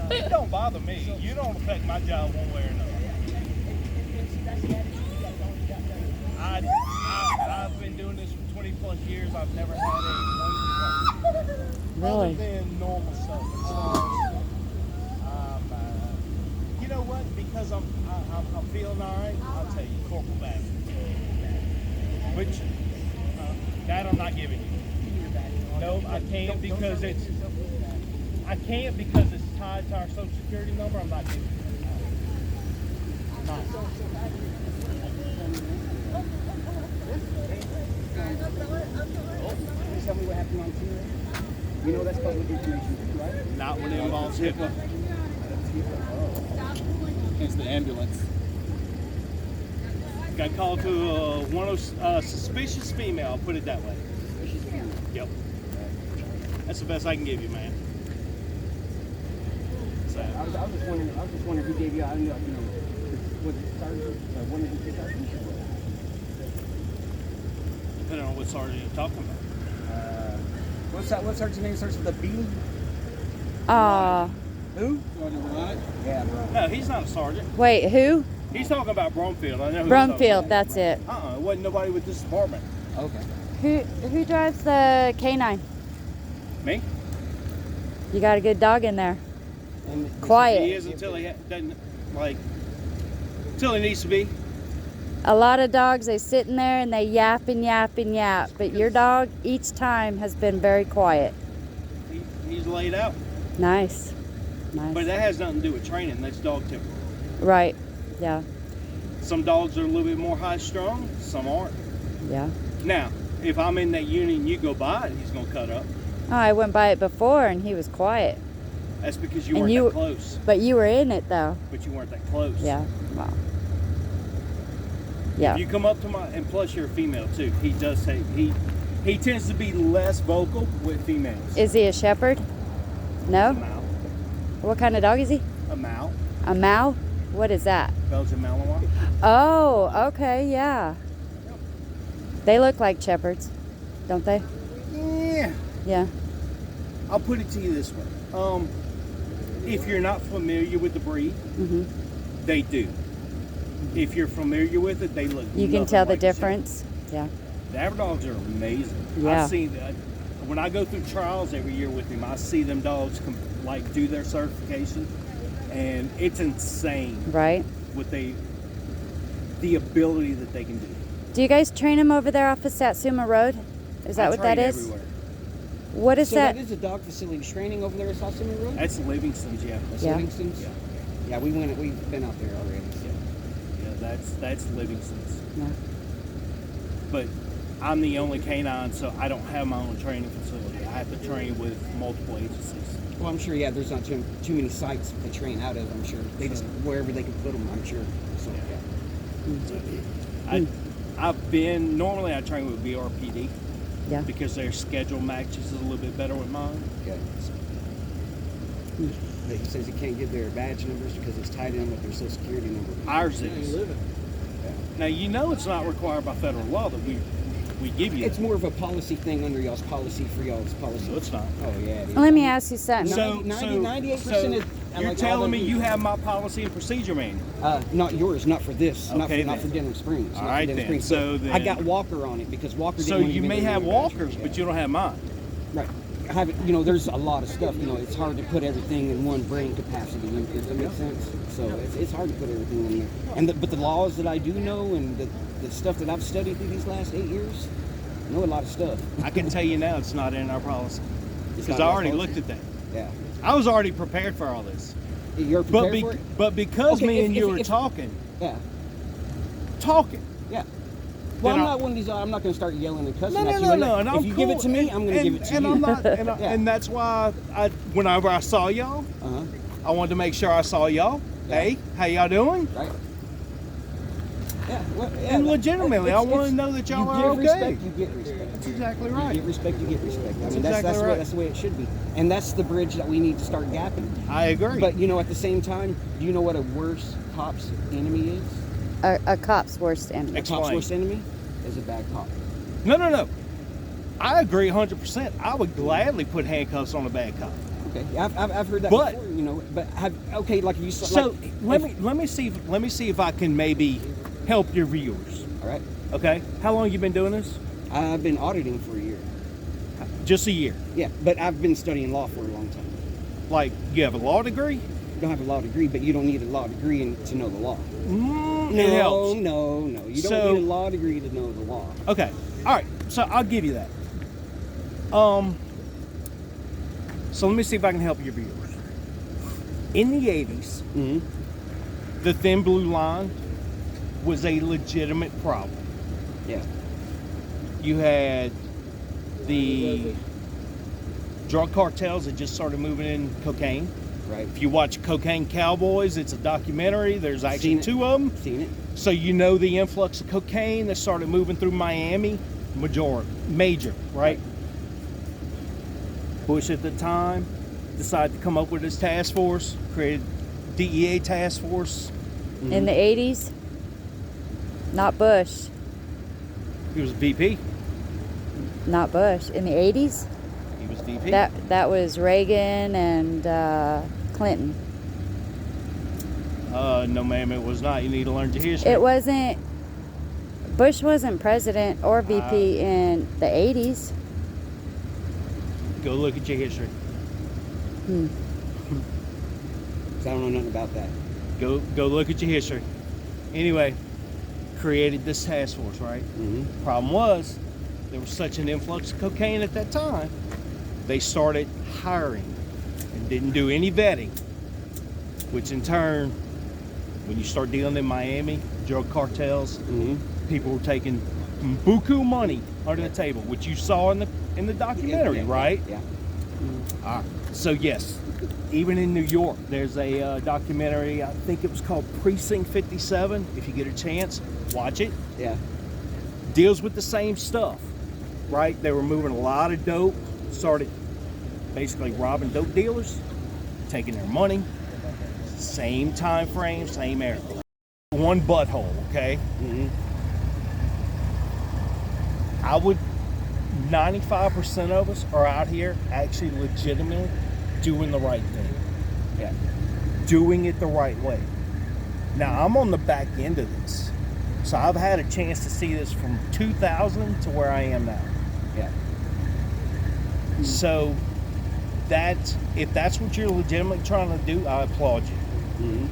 It don't bother me. You don't affect my job one way or another. I've been doing this for 20 plus years. I've never had a one complaint. Really? Other than normal stuff. You know what? Because I'm feeling all right. I'll tell you, Corporal Babin. Which that I'm not giving you. No, I can't because it's. I can't because it's tied to our Social Security number. I'm not giving you. Tell me what happened on Tuesday. You know that's public information too, right? Not when it involves HIPAA. It's the ambulance. Got called to a suspicious female. I'll put it that way. Yep. That's the best I can give you, man. So, I was just wondering who gave you. I don't know, was it sergeant? One of the sergeants? depending on what sergeant you're talking about. What sergeant's name starts with a B? Who? Right? Yeah. No, he's not a sergeant. Wait, who? He's talking about Brumfield. I know who Brumfield, that's it. It wasn't nobody with this department. Okay. Who drives the K9? Me? You got a good dog in there. And Quiet. He is until he doesn't, until he needs to be. A lot of dogs, they sit in there and they yap and yap and yap. But your dog, each time, has been very quiet. He's laid out. Nice. Nice. But that has nothing to do with training. That's dog temper. Right. Yeah. Some dogs are a little bit more high-strung. Some aren't. Yeah. Now, if I'm in that unit and you go by it, he's going to cut up. Oh, I went by it before and he was quiet. That's because you And weren't that close. But you were in it though. But you weren't that close. Yeah. Wow. Yeah. If you come up to and plus you're a female too. He does say he tends to be less vocal with females. Is he a shepherd? A No? Mal. What kind of dog is he? A Mal. A Mal? What is that? Belgian Malinois. Oh, okay, yeah. They look like shepherds, don't they? Yeah. Yeah. I'll put it to you this way. If you're not familiar with the breed, they do. If you're familiar with it, they look. You can tell the like a shepherd. difference. Yeah. The Aberdeen dogs are amazing. Yeah. I've seen that. When I go through trials every year with him, I see them dogs do their certification, and it's insane. Right. What the ability that they can do. Do you guys train them over there off of Satsuma Road? Is that what that is? Everywhere. What is so that? that is a dog facility training over there at South Simi Road? That's Livingston's, yeah. That's Yeah. Livingston's? Yeah. Yeah, we've been out there already. So. Yeah, that's Livingston's. Yeah. But I'm the only canine, so I don't have my own training facility. I have to train with multiple agencies. Well, I'm sure, yeah, there's not too many sites they train out of, I'm sure. They just, wherever they can put them, I'm sure. So, yeah. Normally I train with BRPD. Yeah. Because their schedule matches a little bit better with mine. Okay. He says he can't give their badge numbers because it's tied in with their social security number. Ours is. Yeah. Now, it's not required by federal law that we give you It's that. more of a policy thing under y'all's policy for y'all's policy. No, it's not. Oh, yeah, it is. Let me ask you something. So, 98% is... you're telling me you have my policy and procedure manual? Not yours, not for this. Okay, not for Denham Springs. All not right, for Denham then. Springs. So then- I got Walker on it because Walker didn't So want to you give may me have any walkers, badge. but you don't have mine. Right. I have it, there's a lot of stuff, it's hard to put everything in one brain capacity. Does that make sense? So it's hard to put everything in there. But the laws that I do know and the stuff that I've studied through these last 8 years, I know a lot of stuff. I can tell you now it's not in our policy. Because I already looked at that. Yeah. I was already prepared for all this. You're prepared for it? But because Okay, me and you were if- talking, Yeah. then Yeah. Well, I'm I'll- not one of these. I'm not going to start yelling and cussing No, at no, you. no, and If I'm you cool. give it to me, I'm going to give it to and you. I'm not, Yeah. and that's why whenever I saw y'all, Uh-huh. I wanted to make sure I saw y'all. Yeah. Hey, how y'all doing? Right. Yeah. Well, yeah. And legitimately, I want to know that y'all are You give okay. respect, you get respect. That's exactly You right. get respect, you get respect. I mean, exactly that's, right. that's the way it should be. And that's the bridge that we need to start gapping. I agree. But, at the same time, do you know what a worse cop's enemy is? A cop's worst enemy. A cop's Explain. worst enemy is a bad cop. No. I agree 100%. I would gladly put handcuffs on a bad cop. Okay, I've heard that But- before, you know. But okay, like you said. So like, let me see if I can maybe help your viewers. All right, Okay, how long you been doing this? I've been auditing for a year. Just a year. Yeah, but I've been studying law for a long time. Like you have a law degree? You don't have a law degree, but you don't need a law degree to know the law. It helps. No. You don't So- need a law degree to know the law. Okay. All right. So I'll give you that. So let me see if I can help your viewers. In the 80s, Mm-hmm. the thin blue line was a legitimate problem. Yeah. You had the drug cartels that just started moving in cocaine. Right. If you watch Cocaine Cowboys, it's a documentary. There's actually Seen it. 2 of them. Seen it. So you know the influx of cocaine that started moving through Miami, major, right? Bush at the time decided to come up with his task force, created DEA task force. In the 80s? Not Bush. He was VP. Not Bush. In the 80s? He was VP. That was Reagan and Clinton. No, ma'am, it was not. You need to learn your history. It wasn't. Bush wasn't president or VP in the 80s. Go look at your history. 'Cause I don't know nothing about that. Go look at your history. Anyway, created this task force, right? Mm-hmm. Problem was, there was such an influx of cocaine at that time, they started hiring and didn't do any vetting, which in turn, when you start dealing in Miami, drug cartels, Mm-hmm. people were taking buku money under the table, which you saw in the documentary, right? Yeah. So yes, even in New York, there's a documentary, I think it was called Precinct 57. If you get a chance, watch it. Yeah. Deals with the same stuff, right? They were moving a lot of dope, started basically robbing dope dealers, taking their money, same time frame, same era. One butthole, okay? Mm-hmm. I would, 95% of us are out here actually legitimately doing the right thing. Yeah. Doing it the right way. Now, I'm on the back end of this. So I've had a chance to see this from 2000 to where I am now. Yeah. So if that's what you're legitimately trying to do, I applaud you. Mm-hmm.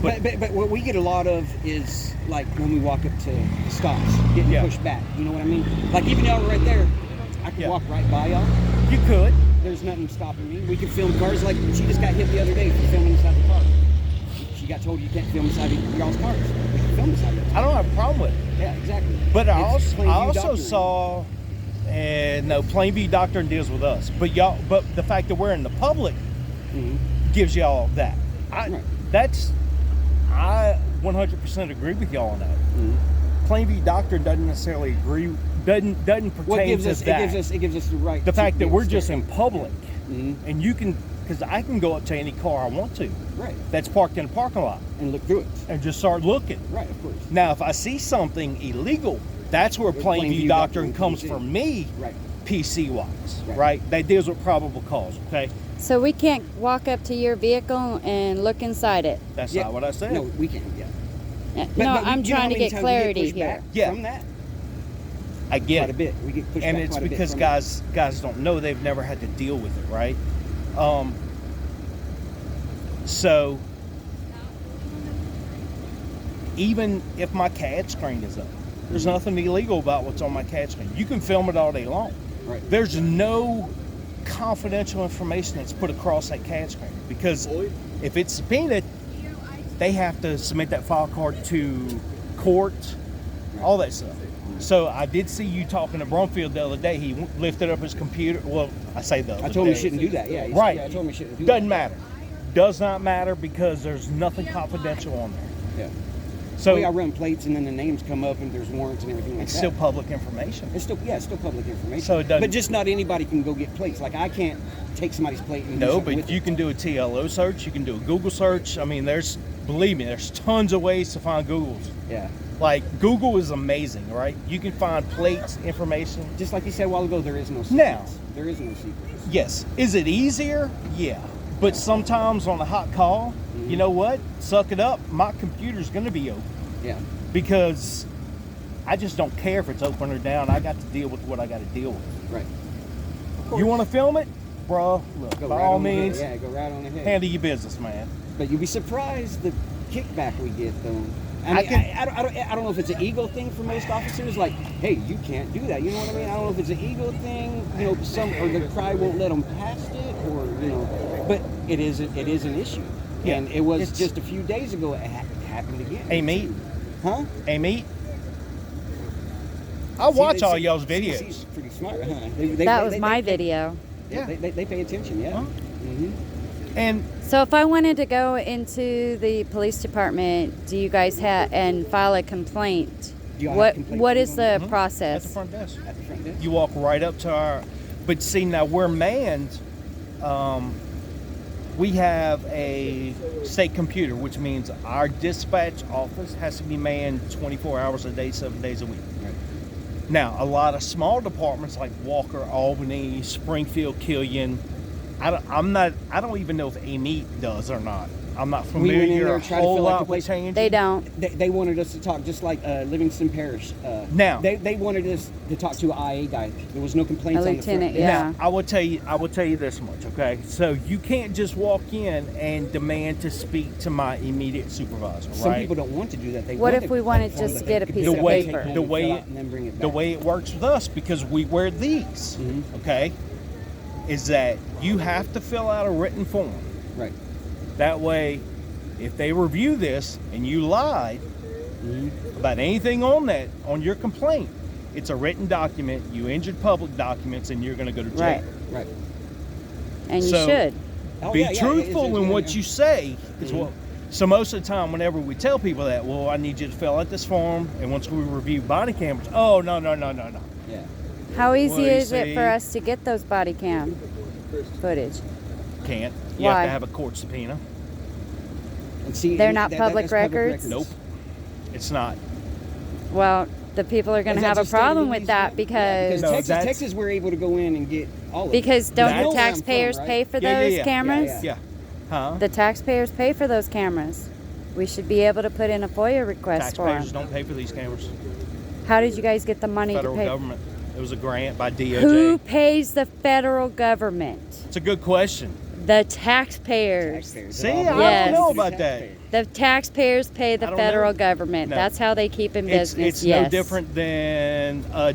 But what we get a lot of is like when we walk up to the stops, getting Yeah. pushed back. You know what I mean? Like even y'all right there, I could Yeah. walk right by y'all. You could. There's nothing stopping me. We can film cars like she just got hit the other day for filming inside the car. She got told you can't film inside of y'all's cars. We can film inside of it. I don't have a problem with it. Yeah, exactly. But I It's also Plainview doctrine. saw, and no, Plainview Doctrine deals with us. But the fact that we're in the public Mhm. gives y'all that. Right. I 100% agree with y'all on that. Mhm. Plainview Doctrine doesn't necessarily agree. Doesn't pertain What gives to us that. it gives us the right. The to fact be that able we're to just stay. in public, Mhm. and you can, because I can go up to any car I want to Right, that's parked in a parking lot and look through it. and just start looking. Right, of course. Now, if I see something illegal, that's where Where Plainview Plainview Doctrine Doctrine comes comes in. for me, Right. PC wise, Right. right? That deals with probable cause. Okay, So we can't walk up to your vehicle and look inside it. that's Yeah. not what I said. No, we can. Yeah. No, But I'm you know how trying to many get times we clarity pushed here. back Yeah. From that, I get quite a it, bit. We get pushed and back it's quite a bit because from guys don't know, they've never had to deal with it, right? So even if my CAD screen is up, there's nothing illegal about what's on my CAD screen. You can film it all day long. it. Right. There's no confidential information that's put across that CAD screen, because if it's subpoenaed, they have to submit that file card to court, all that stuff. So I did see you talking to Brumfield the other day. He lifted up his computer. Well, I say the other I told him day. he shouldn't do that. Yeah. he said- Right. Yeah, I told him he shouldn't do Doesn't that. matter. Does not matter, because there's nothing confidential on there. Yeah. So I run plates and then the names come up and there's warrants and everything like it's that. still public information. It's still public information. So it doesn't- But just not anybody can go get plates. Like I can't take somebody's plate and do No, something but with you it. can do a TLO search. You can do a Google search. I mean, believe me, there's tons of ways to find Googles. Yeah. Like, Google is amazing, right? You can find plates, information. Just like you said a while ago, there is no secrets. Now. There is no secrets. Yes. Is it easier? Yeah. But sometimes on a hot call, you know what? Suck it up. My computer's going to be open. Yeah. Because I just don't care if it's open or down. I got to deal with what I got to deal with. Right. You want to film it? Bro, look, Go by right all on means, ahead. Yeah, go right on ahead. handle your business, man. But you'll be surprised the kickback we get, though. I I don't know if it's an ego thing for most officers, like, hey, you can't do that. You know what I mean? I don't know if it's an ego thing, you know, or the cry won't let them past it, or, you know, but it is an issue. Yeah, And it was just a few days ago, it happened again. Hey, meat. Huh? Hey, meat. I watch all y'all's videos. She's pretty smart, huh? That was my video. Yeah. They pay attention, yeah. Huh? Mm-hmm. And So if I wanted to go into the police department, do you guys have and file a complaint? Do y'all have What complaint what is forms the at process? the front desk. At the front desk? You walk right up to our, but see, now we're manned. We have a state computer, which means our dispatch office has to be manned 24 hours a day, 7 days a week. Right. Now, a lot of small departments like Walker, Albany, Springfield, Killian, I don't even know if AMET does or not. I'm not We went in familiar there, a tried to whole fill out lot the with place. changes. They don't. They wanted us to talk just like Livingston Parish. Now. They wanted us to talk to an IA guy. There was no complaints A on the front lieutenant, desk. yeah. Now, I will tell you this much, okay? So you can't just walk in and demand to speak to my immediate supervisor, Some right? people don't want to do that. They What want if we wanted form just that get a they piece could of take home paper? and The way fill it- out and then bring it The back. way it works with us, because we wear these, Mhm. okay, is that you have to fill out a written form. Right. That way, if they review this and you lied about anything on your complaint, it's a written document. You injured public documents, and you're going to go to jail. Right. Right. And you So- should. Oh, Be yeah, yeah, truthful it's- in yeah, what yeah. you say is what. So most of the time, whenever we tell people that, well, I need you to fill out this form, and once we review body cameras, oh no. Yeah. How easy Well, you is it see- for us to get those body cam footage? Can't. You Why? have to have a court subpoena. And see, They're and not public that's records? Nope. It's not. Well, the people are going Is to that have a just state problem of with that Louisiana? because No, Texas, that's- Texas, we're able to go in and get all of it. because don't That's- the Know where I'm taxpayers from, right? pay for Yeah, those yeah. cameras? Yeah, Yeah. Huh? The taxpayers pay for those cameras. We should be able to put in a FOIA request for Taxpayers them. don't pay for these cameras. How did you guys get the money Federal to pay? government. It was a grant by DOJ. Who pays the federal government? It's a good question. The taxpayers. Taxpayers. See, It all I Yes. don't know belongs to about that. taxpayers. The taxpayers pay the I don't federal know. government. No. That's how they keep in It's business. no yes. different than a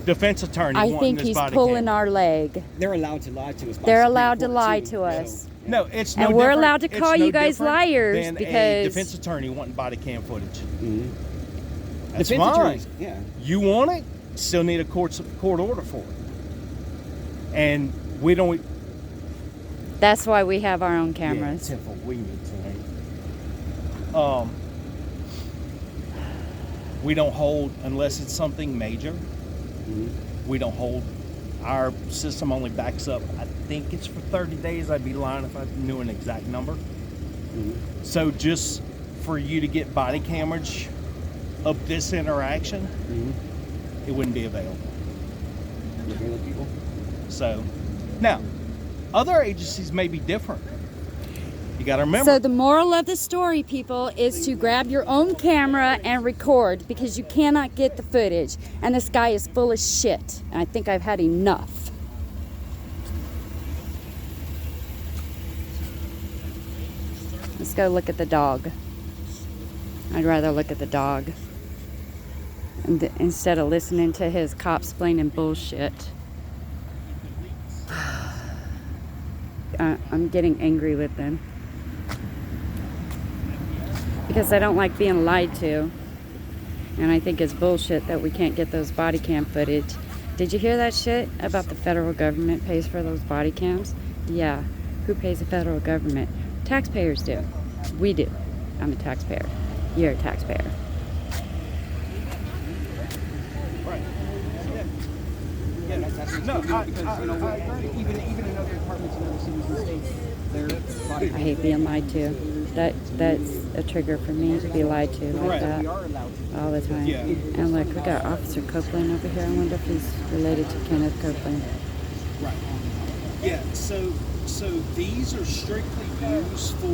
defense attorney I wanting think this he's body pulling camera. our leg. They're allowed to lie to us. by They're Supreme allowed to Court, lie too, to so, us. yeah. No, it's no And we're different- allowed to it's call no you guys different liars than because- a defense attorney wanting body cam footage. Mhm. That's Defense fine. attorneys, yeah. You want it? Still need a court order for it. And we don't. That's why we have our own cameras. Yeah, we need to. We don't hold unless it's something major. Mhm. We don't hold. Our system only backs up. I think it's for 30 days. I'd be lying if I knew an exact number. Mhm. So just for you to get body cameras of this interaction, Mhm. it wouldn't be available. You hear those people? So now, other agencies may be different. You got to remember. So the moral of the story, people, is to grab your own camera and record because you cannot get the footage. And this guy is full of shit. And I think I've had enough. Let's go look at the dog. I'd rather look at the dog instead of listening to his cop-splaining bullshit. I'm getting angry with them. Because I don't like being lied to. And I think it's bullshit that we can't get those body cam footage. Did you hear that shit about the federal government pays for those body cams? Yeah. Who pays the federal government? Taxpayers do. We do. I'm a taxpayer. You're a taxpayer. Right. Yeah, that's No, because you know, even in other departments in other cities and states, they're I hate being lied to. That's a trigger for me to be lied to like Right. that We are allowed to. all the time. Yeah. And look, we got Officer Copeland over here. I wonder if he's related to Kenneth Copeland. Right. Yeah. So these are strictly used for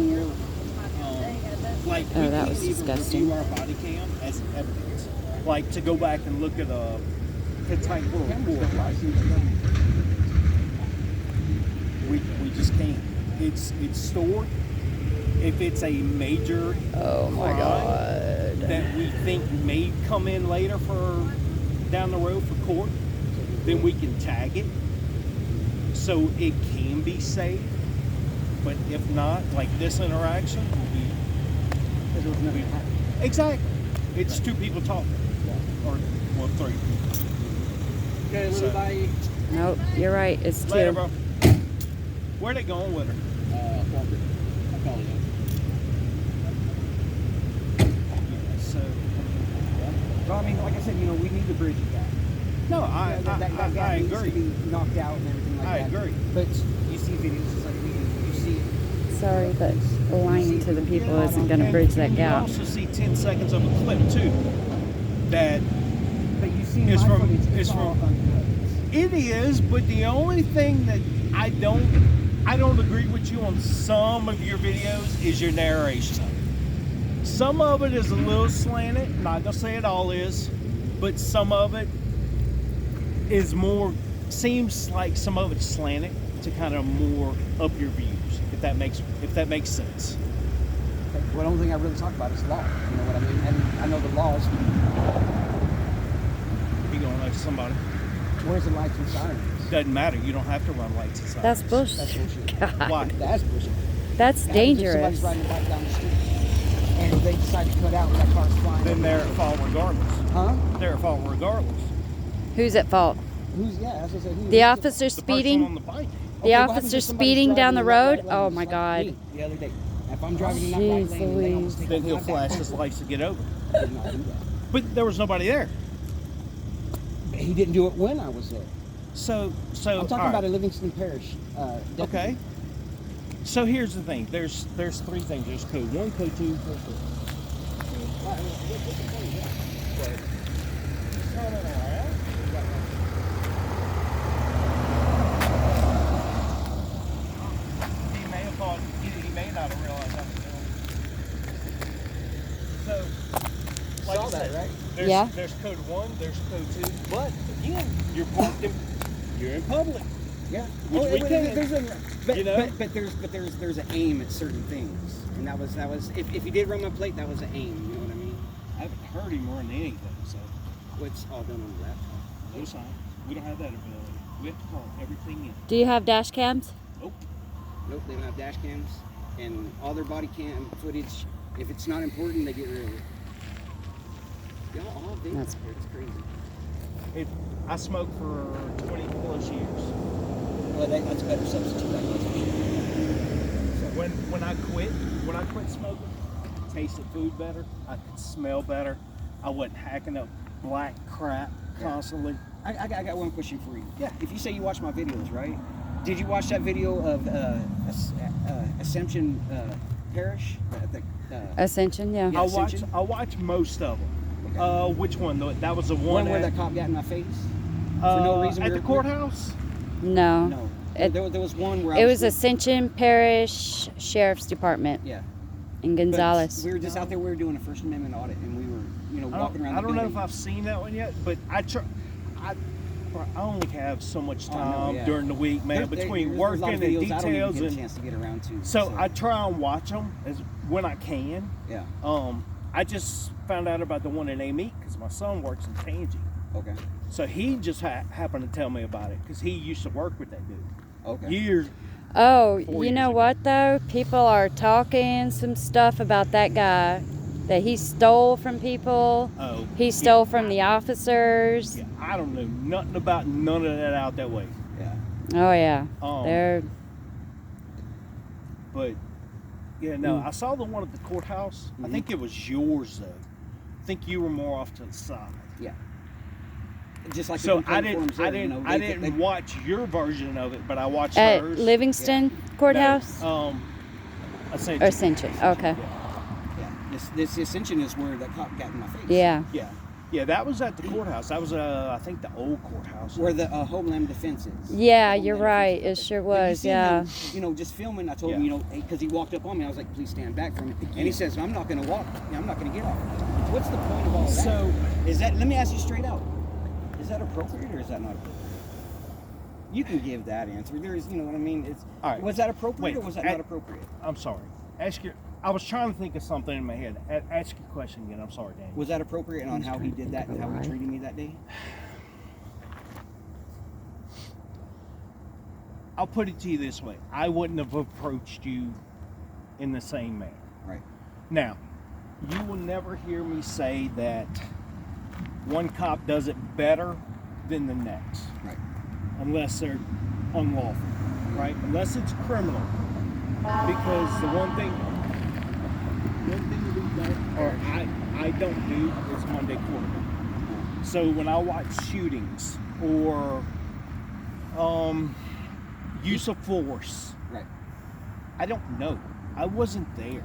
like Oh, we that can't was even disgusting. review our body cam as evidence. Like to go back and look at a type report. We just can't. It's stored. If it's a major Oh my crime God. that we think may come in later for down the road for court, then we can tag it so it can be saved. But if not, like this interaction, exactly. It's two people talking, or well, three. Okay, So- everybody. Nope, you're right. It's Later, two. bro. Where they going with her? Walker. I call it. Yeah, so Well, I mean, like I said, you know, we need to bridge it back. no, I Needs agree. to be knocked out and everything like I that. agree. But you see videos just like we do. You see it. Sorry, but lying to the people isn't going to bridge that You gap. also see 10 seconds of a clip too. That But you see It's my from- footage, it's it's all from- uncut. it is, but the only thing that I don't agree with you on some of your videos is your narration. Some of it is a little slanted. Not gonna say it all is, but some of it is more. Seems like some of it's slanted to kind of more up your views. If that makes sense. Well, the only thing I really talk about is law. You know what I mean? And I know the laws. You going like somebody? Where's the lights and sirens? Doesn't matter. You don't have to run lights and That's sirens. That's bullshit. bullshit. God. Why? That's bullshit. That's If dangerous. somebody's riding a bike down the street and they decide to cut out and that car's flying. Then they're at fault regardless. Huh? They're at fault regardless. Who's at fault? Who's, yeah, that's what I said. Who- The who's- officer The speeding? person on the bike. The what happens officer if somebody's speeding down driving the in that road? right lane, Oh my just like God. me The other day. If I'm driving in that right Jeez lane and they almost take Then off he'll my back, flash his lights to get over. I did not do that. But there was nobody there. He didn't do it when I was there. So I'm talking all right. about a Livingston Parish. Deputy. Okay. So here's the thing. There's three things. There's code 1, code 2, code 3. He may have thought, he may not have realized that was doing. So, like Saw I that, said, right? There's, Yeah. There's code 1, there's code 2, but again, you're in public. Yeah. Which we can. There's a, but, You know? but there's an aim at certain things, and that was if he did run my plate, that was an aim. You know what I mean? I haven't heard him run anything, so It's all done on the laptop. no sign. We don't have that ability. We have to call everything in. Do you have dash cams? Nope. Nope, they don't have dash cams, and all their body cam footage. If it's not important, they get rid of it. Y'all all do. That's- It's crazy. I smoked for 20 plus years. Well, that's a better substitute, I guess. So when I quit smoking, I tasted food better. I could smell better. I wasn't hacking up black crap constantly. I got one question for you. Yeah. If you say you watch my videos, right? Did you watch that video of Assumption Parish? Ascension, yeah. Yeah. I watched most of them. Okay. Which one? That was the One one where at, that cop got in my face for no reason. at the We're- courthouse. No. No. It- there was one where I It was Ascension Parish Sheriff's Department Yeah. in But Gonzales. we were just out there. We were doing a First Amendment audit, and we were, I walking around. don't the know building. if I've seen that one yet, but I only have so much Oh, I know, time yeah. during the week, man, between there's working a lot of and videos I don't even details, get a and chance to get around to. so I try and watch them as when I can. Yeah. I just found out about the one in Amy because my son works in Tangy, Okay. so he just happened to tell me about it because he used to work with that dude Okay. years. Oh, 4 you years know ago. what though? People are talking some stuff about that guy that he stole from people. Oh, He stole from the officers. Yeah, I don't know nothing about none of that out that way. Yeah. Oh yeah. Um, They're But yeah, no, I saw the one at the courthouse. I think it was yours though. I think you were more off to the side. Yeah. Just like the So I complaint didn't, forms there, I didn't, I didn't they- watch your version of it, but I watched at hers. Livingston Courthouse No, Ascension. or Ascension. Okay. Yeah. This ascension is where the cop got in my face. Yeah. Yeah, that was at the courthouse. That was, I think, the old courthouse. Where the Homeland Defense is. Yeah, Homeland you're Defense right. is It up sure there. And you was, see yeah. him, you know, just filming. I told him, Yeah. you know, because he walked up on me. I was like, please stand back from it. And he says, I'm not going to walk. I'm not going to get off. What's the point of all that? So- is that? Let me ask you straight out. Is that appropriate or is that not appropriate? You can give that answer. There is, you know what I mean. It's. All right. Was that appropriate Wait, or was that not appropriate? I'm sorry. I was trying to think of something in my head. Ask your question again. I'm sorry, Daniel. Was that appropriate on how he did that and how he treated me that day? I'll put it to you this way. I wouldn't have approached you in the same manner. Right. Now, you will never hear me say that one cop does it better than the next. Right. Unless they're unlawful, right? Unless it's criminal. Because the one thing we don't, or I don't do is Monday quarterback. So when I watch shootings or use of force, Right. I don't know. I wasn't there.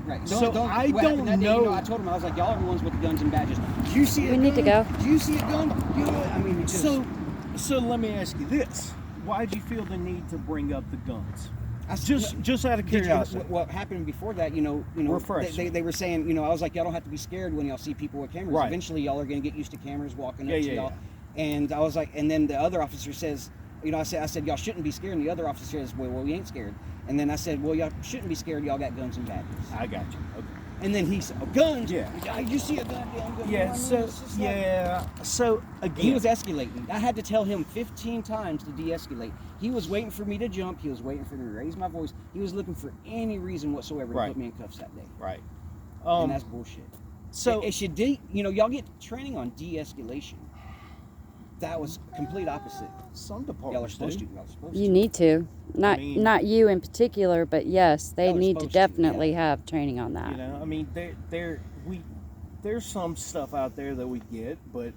Right. So I what don't happened that day, know. you know. I told him, I was like, y'all are the ones with the guns and badges. Do you see a We gun? need to go. Do you see a gun? You know what? I mean, it just, So let me ask you this: why did you feel the need to bring up the guns? I- Just out of Did you- curiosity. what happened before that, you know, Refresh. they were saying, you know, I was like, y'all don't have to be scared when y'all see people with cameras. Right. Eventually, y'all are going to get used to cameras walking up Yeah, to yeah, y'all. And I was like, and then the other officer says, you know, I said, y'all shouldn't be scared. And the other officer says, well, we ain't scared. And then I said, well, y'all shouldn't be scared. Y'all got guns and badges. I got you. Okay. And then he said, oh, guns? Yeah. You see a goddamn gun? Yeah. You know what I mean? So It's just like- yeah. So again, He was escalating. I had to tell him 15 times to de-escalate. He was waiting for me to jump. He was waiting for me to raise my voice. He was looking for any reason whatsoever to Right. put me in cuffs that day. right. And that's bullshit. So it should you know, y'all get training on de-escalation. That was complete opposite. some Y'all are departments supposed do. to. Y'all are supposed You to. need to. Not I mean- not you in particular, but yes, they Y'all are need to supposed to, definitely yeah. have training on that. You know, I mean, there's some stuff out there that we get, but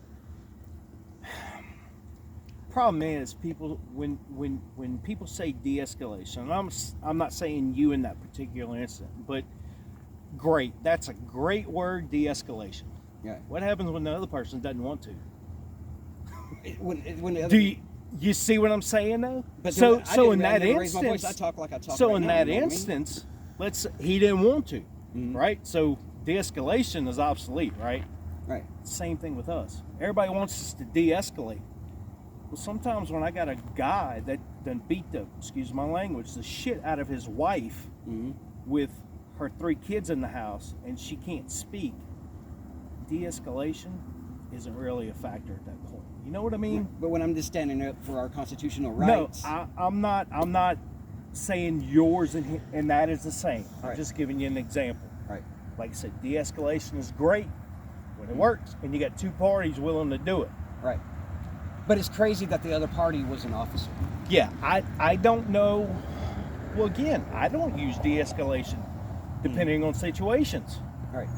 problem is people when people say de-escalation, and I'm not saying you in that particular incident, but great, that's a great word, de-escalation. Yeah. What happens when the other person doesn't want to? When the other, Do you see what I'm saying though? but so then I so didn't- in I that never raised my voice. instance, I talk like I talk so right in now, that you know what I mean? instance, he didn't want to, Mhm. right? So de-escalation is obsolete, right? Right. Same thing with us. Everybody wants us to de-escalate. Well, sometimes when I got a guy that done beat excuse my language, the shit out of his wife Mm-hmm. with her 3 kids in the house and she can't speak, de-escalation isn't really a factor at that point. You know what I mean? But when I'm just standing up for our constitutional No, rights, I'm not saying yours and that is the same. I'm Right. just giving you an example. right. Like I said, de-escalation is great when it works and you got 2 parties willing to do it. Right. But it's crazy that the other party was an officer. Yeah, I don't know. Well, again, I don't use de-escalation depending on situations. Right.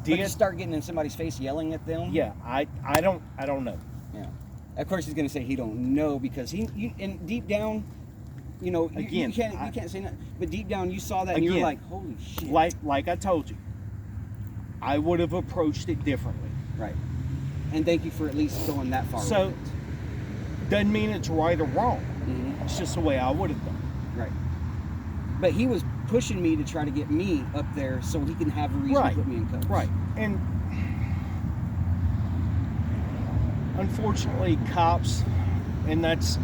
But you start getting in somebody's face yelling at them. Yeah, I don't know. Yeah. Of course, he's going to say he don't know because and deep down, you know, Again, you can't say nothing. But deep down, you saw that and you're Again, like, holy shit. Like I told you, I would have approached it differently. Right. And thank you for at least going that far. So with it. doesn't mean it's right or wrong. Mhm. It's just the way I would have done. Right. But he was pushing me to try to get me up there so he can have a reason Right. to put me in cuffs. Right. And unfortunately, cops, and that's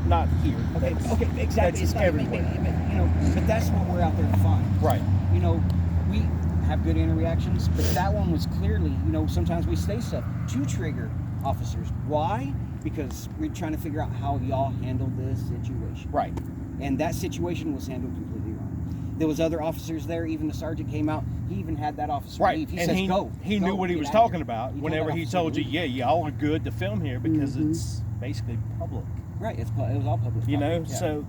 not here. Okay. That's, Okay. Exactly. That's It's not everywhere. but, you know, but that's what we're out there to find. Right. You know, we have good interactions, but that one was clearly, you know, sometimes we say stuff to trigger officers. Why? Because we're trying to figure out how y'all handled this situation. Right. And that situation was handled completely wrong. There was other officers there. Even the sergeant came out. He even had that officer Right. leave. He and says, he, go. he go, knew what he get was out of talking here." about He whenever that he officer told to you, leave. yeah, y'all are good to film here because Mhm. it's basically public. Right. It was all public. You know, property, yeah. so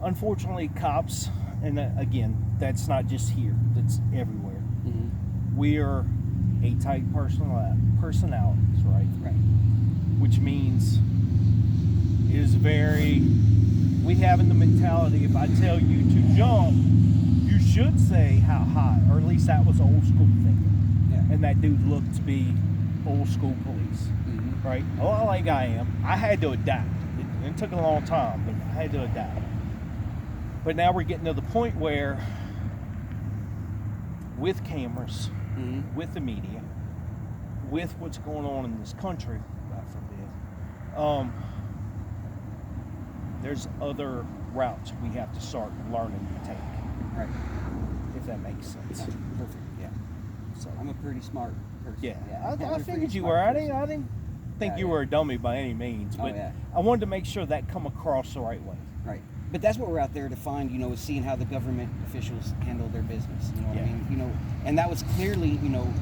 unfortunately cops, and again, that's not just here, that's everywhere. Mhm. We are A-type personalities, right? Right. Which means we having the mentality, if I tell you to jump, should say how high, or at least that was old school thinking. Yeah. And that dude looked to be old school police, right? Well, like I am, I had to adapt. It took a long time, but I had to adapt. But now we're getting to the point where, with cameras, with the media, with what's going on in this country, God forbid, there's other routes we have to start learning to take. Right. If that makes sense. Perfect. Yeah. So I'm a pretty smart person. yeah, I'm a I pretty figured you smart were. I person. didn't think Yeah, you yeah. were a dummy by any means, Oh, but yeah. I wanted to make sure that come across the right way. Right. But that's what we're out there to find, is seeing how the government officials handle their business. You know what I mean? And that was clearly,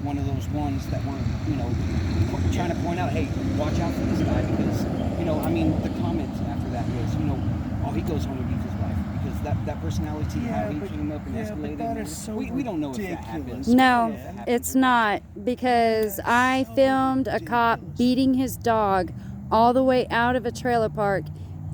one of those ones that were, trying to point out, hey, watch out for this guy because, the comments after that was, oh, he goes home and beats his wife because that personality, how he came up and escalated. But that is so we don't know if that ridiculous. happens. No, If that happens it's or not, because I filmed a cop beating his dog all the way out of a trailer park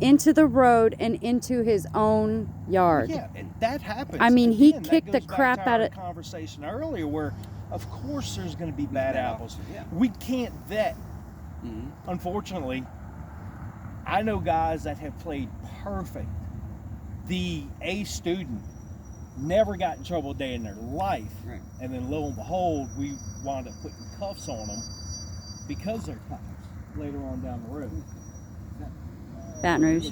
into the road and into his own yard. Yeah, and that happens. I mean, he Again, that kicked the goes back crap to out our of- conversation earlier, where of course there's going to be bad apples. Yeah. We can't vet. Unfortunately, I know guys that have played perfect. The A student never got in trouble a day in their life, Right. and then lo and behold, we wound up putting cuffs on them because they're cops later on down the road. Baton Rouge.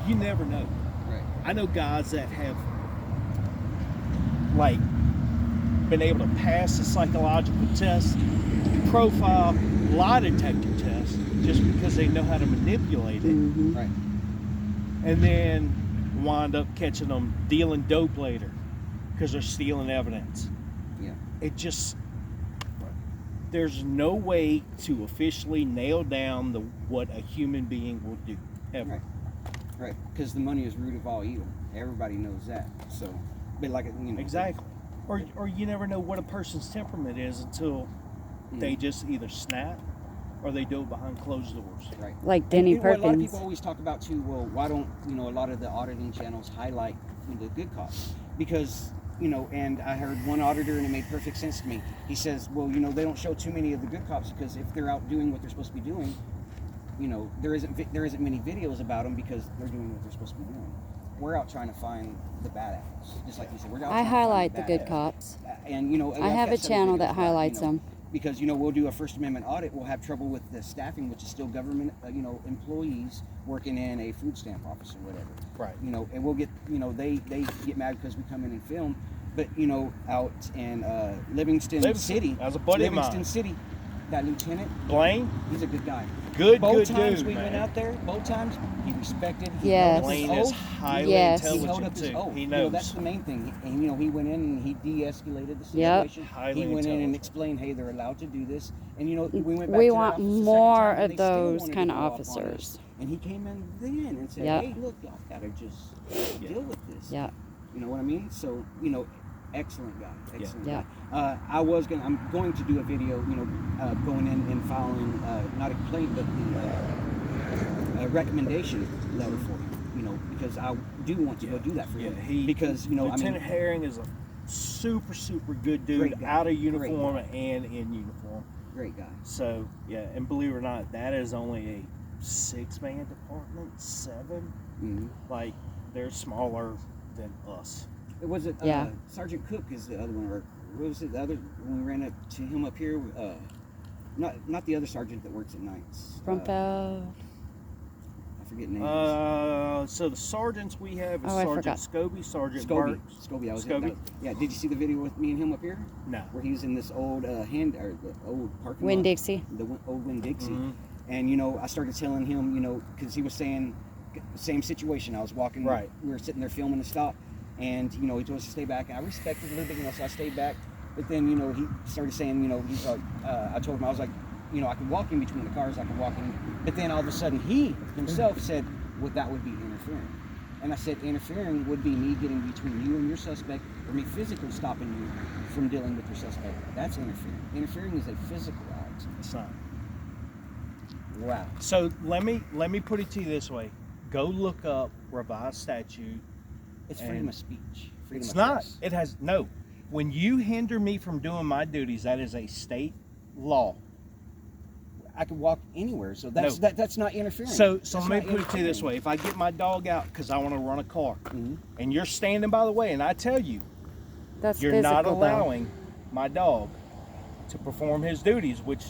You never know. Right. I know guys that have been able to pass the psychological test, profile, lie detector test, just because they know how to manipulate it, Right. and then wind up catching them dealing dope later because they're stealing evidence. Yeah. There's no way to officially nail down what a human being will do ever. Right. Right. Because the money is root of all evil. Everybody knows that. So, but Exactly. Or you never know what a person's temperament is until they just either snap or they do it behind closed doors. Right. Like Denny And, what a lot of Perkins. people always talk about too. Well, why don't a lot of the auditing channels highlight the good cops? Because and I heard one auditor, and it made perfect sense to me. He says, well, they don't show too many of the good cops because if they're out doing what they're supposed to be doing, there isn't many videos about them because they're doing what they're supposed to be doing. We're out trying to find the bad apples, just like you said. We're out I trying to highlight find the bad good apples. cops. And I have a channel that highlights them. Because we'll do a First Amendment audit, we'll have trouble with the staffing, which is still government employees working in a food stamp office or whatever. Right. And we'll get they get mad because we come in and film, but out in Livingston City, that was a buddy of mine. Livingston City, that lieutenant Blaine, he's a good guy. good Both times dude, we man. went out there, both times he respected. He Yes. held up his Blaine is oath. highly Yes. He held intelligent up his too. oath. He knows. That's the main thing. And he went in and he de-escalated the Yep. situation. Highly He went in and intelligent. explained, hey, they're allowed to do this. And we went back We to want their office the second more time, and of they still those wanted to kind of go off on us. officers. And he came in then and said, Yep. hey, look, y'all gotta just deal with this. Yeah. You know what I mean? So, excellent guy. Excellent Yeah. guy. I'm going to do a video, going in and filing, not a complaint, but a recommendation letter for him, because I do want to go do that for Yeah, him. Because, Lieutenant Herring is a super, super good dude, Great guy. out of Great uniform guy. and in uniform. great guy. So, yeah, and believe it or not, that is only a 6-man department, 7. Mm-hmm. They're smaller than us. Was it Yeah. Sergeant Cook is the other one, or what was it, the other, when we ran up to him up here, not the other sergeant that works at nights. Rumpel. I forget names. So the sergeants we have is Oh, I Sergeant forgot. Scobie, Sergeant Scobie. Burke. Scobie, Scobie. Yeah, did you see the video with me and him up here? No. Where he was in this old the old parking Winn lot, Dixie. the old Winn Dixie, Mhm. and I started telling him, because he was saying same situation. I was walking, Right. We were sitting there filming a stop, and he told us to stay back. I respected a little bit, so I stayed back. But then he started saying, he's like, I told him I was like, I could walk in between the cars, I could walk in, but then all of a sudden he himself said, well, that would be interfering. And I said, interfering would be me getting between you and your suspect, or me physically stopping you from dealing with your suspect. That's interfering. Interfering is a physical act. It's not. Wow. So let me put it to you this way. Go look up revised statute. It's freedom of speech. Freedom It's of not. press. It has no. When you hinder me from doing my duties, that is a state law. I can walk anywhere, so that's that's not interfering. So That's let me not put it to you this interfering. way: if I get my dog out because I want to run a car, Mm-hmm. and you're standing by the way, and I tell you That's you're physical, not though. allowing my dog to perform his duties, which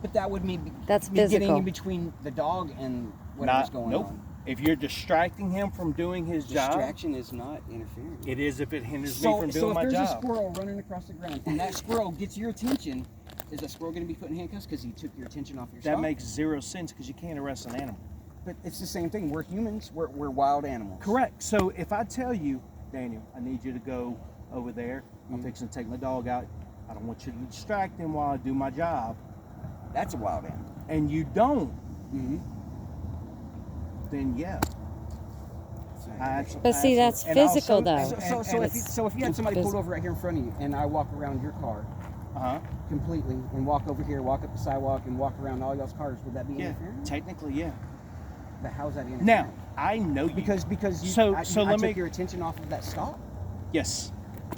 But that would mean That's me getting physical. in between the dog and whatever's going nope. on. If you're distracting him from doing his job, Distraction is not interfering. it is if it hinders me from doing my so if there's a job. squirrel running across the ground and that squirrel gets your attention, is that squirrel going to be put in handcuffs because he took your attention off your That stop? makes zero sense because you can't arrest an animal. But it's the same thing. We're humans. We're wild animals. Correct. So if I tell you, Daniel, I need you to go over there. I'm Mhm. fixing to take my dog out. I don't want you to distract him while I do my job. That's a wild animal. And you don't, Mm-hmm. then yeah. But see, that's And physical, also- though. So if you had somebody Phys- pulled over right here in front of you, and I walk around your car Uh-huh. completely, and walk over here, walk up the sidewalk, and walk around all y'all's cars, would that be Yeah, interfering? technically, yeah. But how's that interfering? Now, I know you. because you, So- I, so I let took me- your attention off of that stop. Yes,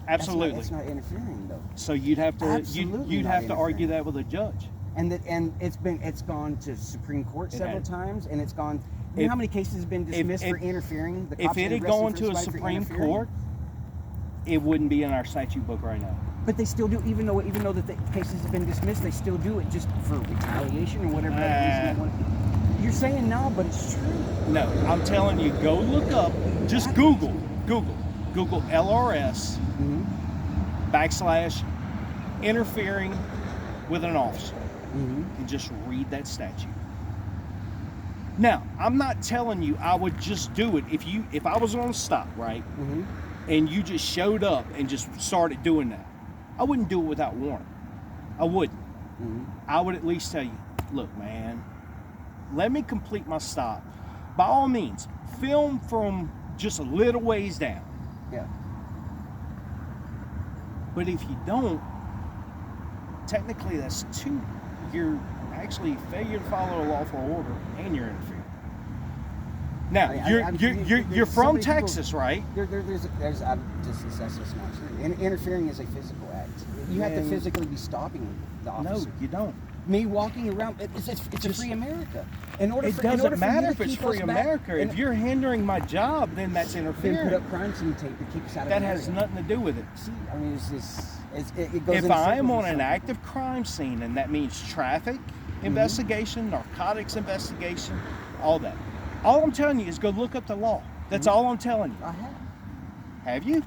absolutely. That's not interfering though. So you'd have to Absolutely you'd not have to argue interfering. that with a judge. And it's gone to Supreme Court It several has. times, and it's gone. You If- know how many cases have been dismissed for if- interfering? The If cops it been had arrested gone for to a somebody for Supreme interfering? Court, it wouldn't be in our statute book right now. But they still do, even though that the cases have been dismissed, they still do it just for retaliation or whatever that reason they want. You're saying no, but it's true. No, I'm telling you, go look up, just Google LRS / interfering with an officer, and just read that statute. Now, I'm not telling you I would just do it if I was on a stop, right, and you just showed up and just started doing that. I wouldn't do it without warning. I wouldn't. I would at least tell you, look, man, let me complete my stop. By all means, film from just a little ways down. Yeah. But if you don't, technically that's two. You're actually failure to follow a lawful order and you're interfering. Now, you're so from many people- Texas, right? There's that's just not true. Interfering is a physical act. You have to Man. physically be stopping the No, officer. you don't. Me walking around, it's a free America. In order It for doesn't you matter to if it's keep us free back- America. If and- you're hindering my job, then that's then interfering. put up crime scene tape to keep us out of That the has area. nothing to do with it. See, I mean, it goes If in I am circles on with an something. active crime scene, and that means traffic investigation, narcotics investigation, all that. All I'm telling you is go look up the law. That's all I'm telling you. I have. Have you?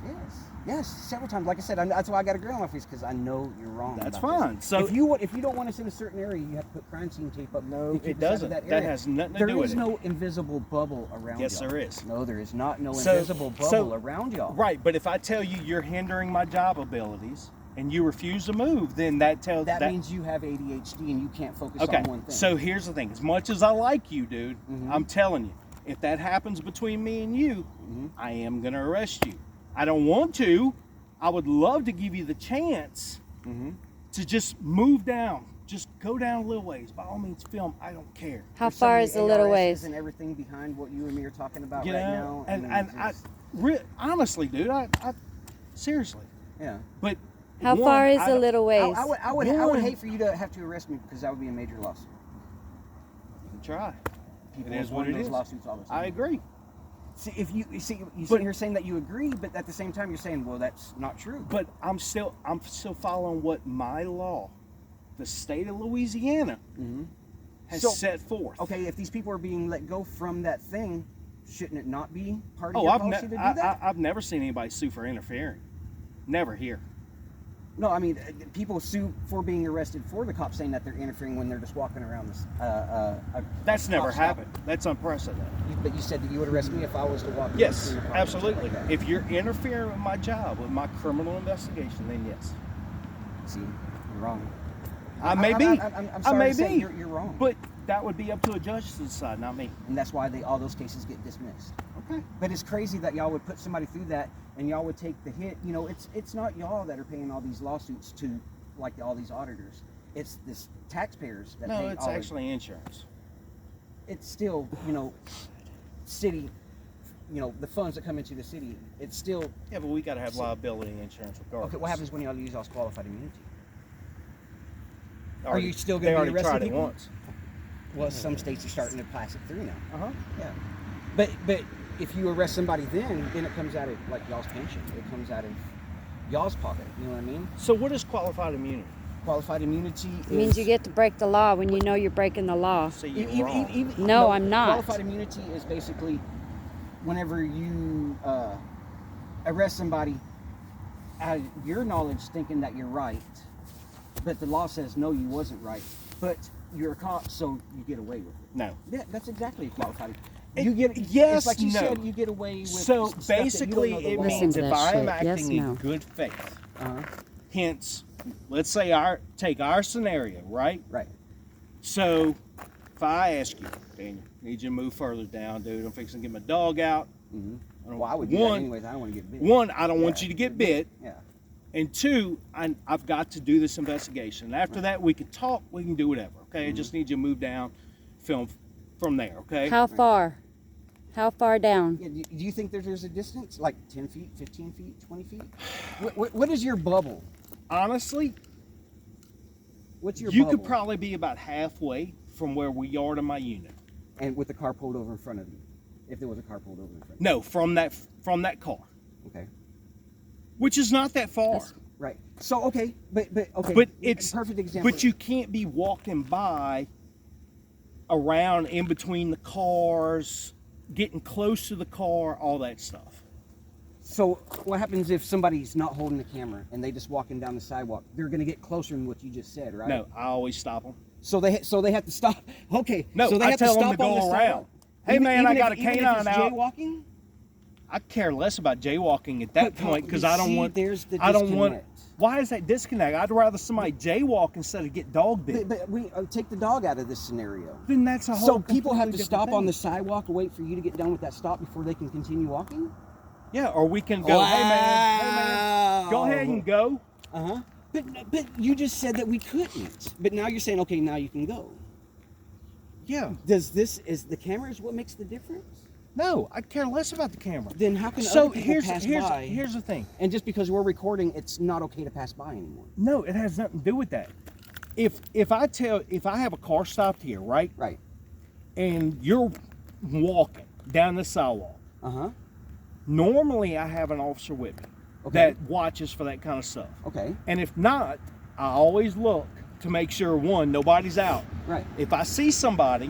Yes, several times. Like I said, that's why I got a grill on my face because I know you're wrong. That's about fine. this. So if you don't want us in a certain area, you have to put crime scene tape up. No, to keep it us out of doesn't. That, That area. has nothing to There do with is it. no invisible bubble around Yes, y'all. there is. No, there is not. No So- invisible bubble so- around y'all. Right, but if I tell you you're hindering my job abilities and you refuse to move, then that tells That means you have ADHD and you can't focus okay. on one thing. So here's the thing: as much as I like you, dude, Mhm. I'm telling you, if that happens between me and you, Mhm. I am gonna arrest you. I don't want to. I would love to give you the chance to just move down. Just go down a little ways. By all means, film. I don't care. How There's so far many is the little ARSs ways? and everything behind what you and me are talking about You right know, now. and mean, I it's just- honestly, dude, I seriously, yeah. but How one, far is I the don't- little ways? I would One- hate for you to have to arrest me because that would be a major lawsuit. You can try. People It is have what won it those is. lawsuits all the time. I agree. See, if you But- sit here saying that you agree, but at the same time you're saying, well, that's not true. But I'm still following what my law, the state of Louisiana, has So- set forth. Okay, if these people are being let go from that thing, shouldn't it not be part of Oh, your I've, policy to do I, that? I've never seen anybody sue for interfering. Never here. No, I mean, people sue for being arrested for the cops saying that they're interfering when they're just walking around this. That's never cop stop. happened. That's unprecedented. But you said that you would arrest me if I was to walk. Yes, through the park and stuff absolutely. like that. If you're interfering with my job, with my criminal investigation, then yes. See, you're wrong. I may be. I'm I sorry may to say be. you're wrong. But that would be up to a judge to decide, not me. And that's why all those cases get dismissed. Okay. But it's crazy that y'all would put somebody through that and y'all would take the hit. You know, it's not y'all that are paying all these lawsuits to, like all these auditors. It's this taxpayers that No, pay it's all actually insurance. It's still, you know, city, the funds that come into the city, it's still. Yeah, but we got to have liability insurance regardless. Okay, what happens when y'all use y'all's qualified immunity? Already- Are you still They going to be already arresting tried it people? once. Well, some states are starting to pass it through now. Uh-huh. Yeah. But if you arrest somebody then it comes out of like y'all's pension. It comes out of y'all's pocket. You know what I mean? So what is qualified immunity? Qualified immunity It means you get to break the law when you know you're breaking the law. So you're wrong. No, I'm not. Qualified immunity is basically whenever you arrest somebody out of your knowledge thinking that you're right, but the law says no, you wasn't right, but you're a cop, so you get away with it. No. Yeah, that's exactly qualified. You get yes, it's like you no. said, you get away with. So stuff that you basically, don't know the it law. Listen means to if that I am shit. Yes, acting no. in good faith, Uh-huh. hence, let's say take our scenario, right? Right. So if I ask you, Daniel, need you to move further down, dude. I'm fixing to get my dog out. Mm-hmm. I don't- Well, I would do that one, anyways. I don't want to get bit. One, I don't want Yeah, you to get bit. Yeah. And two, I've got to do this investigation. And after that, we can talk. We can do whatever. Okay. I just need you to move down, film from there. Okay. How far? How far down? Yeah, do you think there's a distance? Like 10 feet, 15 feet, 20 feet? What is your bubble? Honestly, What's your you bubble? could probably be about halfway from where we are to my unit. And with the car pulled over in front of you. If there was a car pulled over in front of No, from that car, you. Okay. which is not that far. Right. So, okay. But okay. But it's perfect example. But you can't be walking by around in between the cars, getting close to the car, all that stuff. So what happens if somebody's not holding the camera and they just walking down the sidewalk? They're going to get closer than what you just said, right? No, I always stop them. So they have to stop. Okay. No, so they I have tell to them stop to go on the around. sidewalk. Hey, man, I got a even if canine it's out. Jaywalking? I care less about jaywalking at that But, point because you I don't see, want. there's the I don't want. disconnect. Why is that disconnect? I'd rather somebody jaywalk instead of get dog bit. But we take the dog out of this scenario. Then that's a whole. So people have to completely stop different on the thing. sidewalk and wait for you to get done with that stop before they can continue walking? Yeah, or we can go. Hey man, go ahead and go. Uh-huh. But you just said that we couldn't. But now you're saying, okay, now you can go. Yeah. Is the camera is what makes the difference? No, I care less about the camera. Then how can So other people pass by? here's the thing. And just because we're recording, it's not okay to pass by anymore. No, it has nothing to do with that. If I have a car stopped here, right? Right. And you're walking down the sidewalk. Uh-huh. Normally I have an officer with me Okay. that watches for that kind of stuff. Okay. And if not, I always look to make sure one, nobody's out. Right. If I see somebody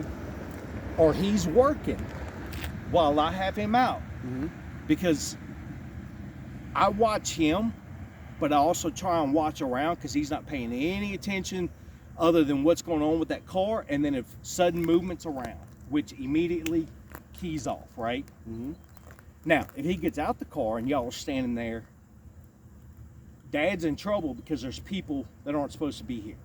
or he's working while I have him out, Mm-hmm. because I watch him, but I also try and watch around because he's not paying any attention other than what's going on with that car. And then if sudden movements around, which immediately keys off, right? Mm-hmm. Now, if he gets out the car and y'all are standing there, Dad's in trouble because there's people that aren't supposed to be here.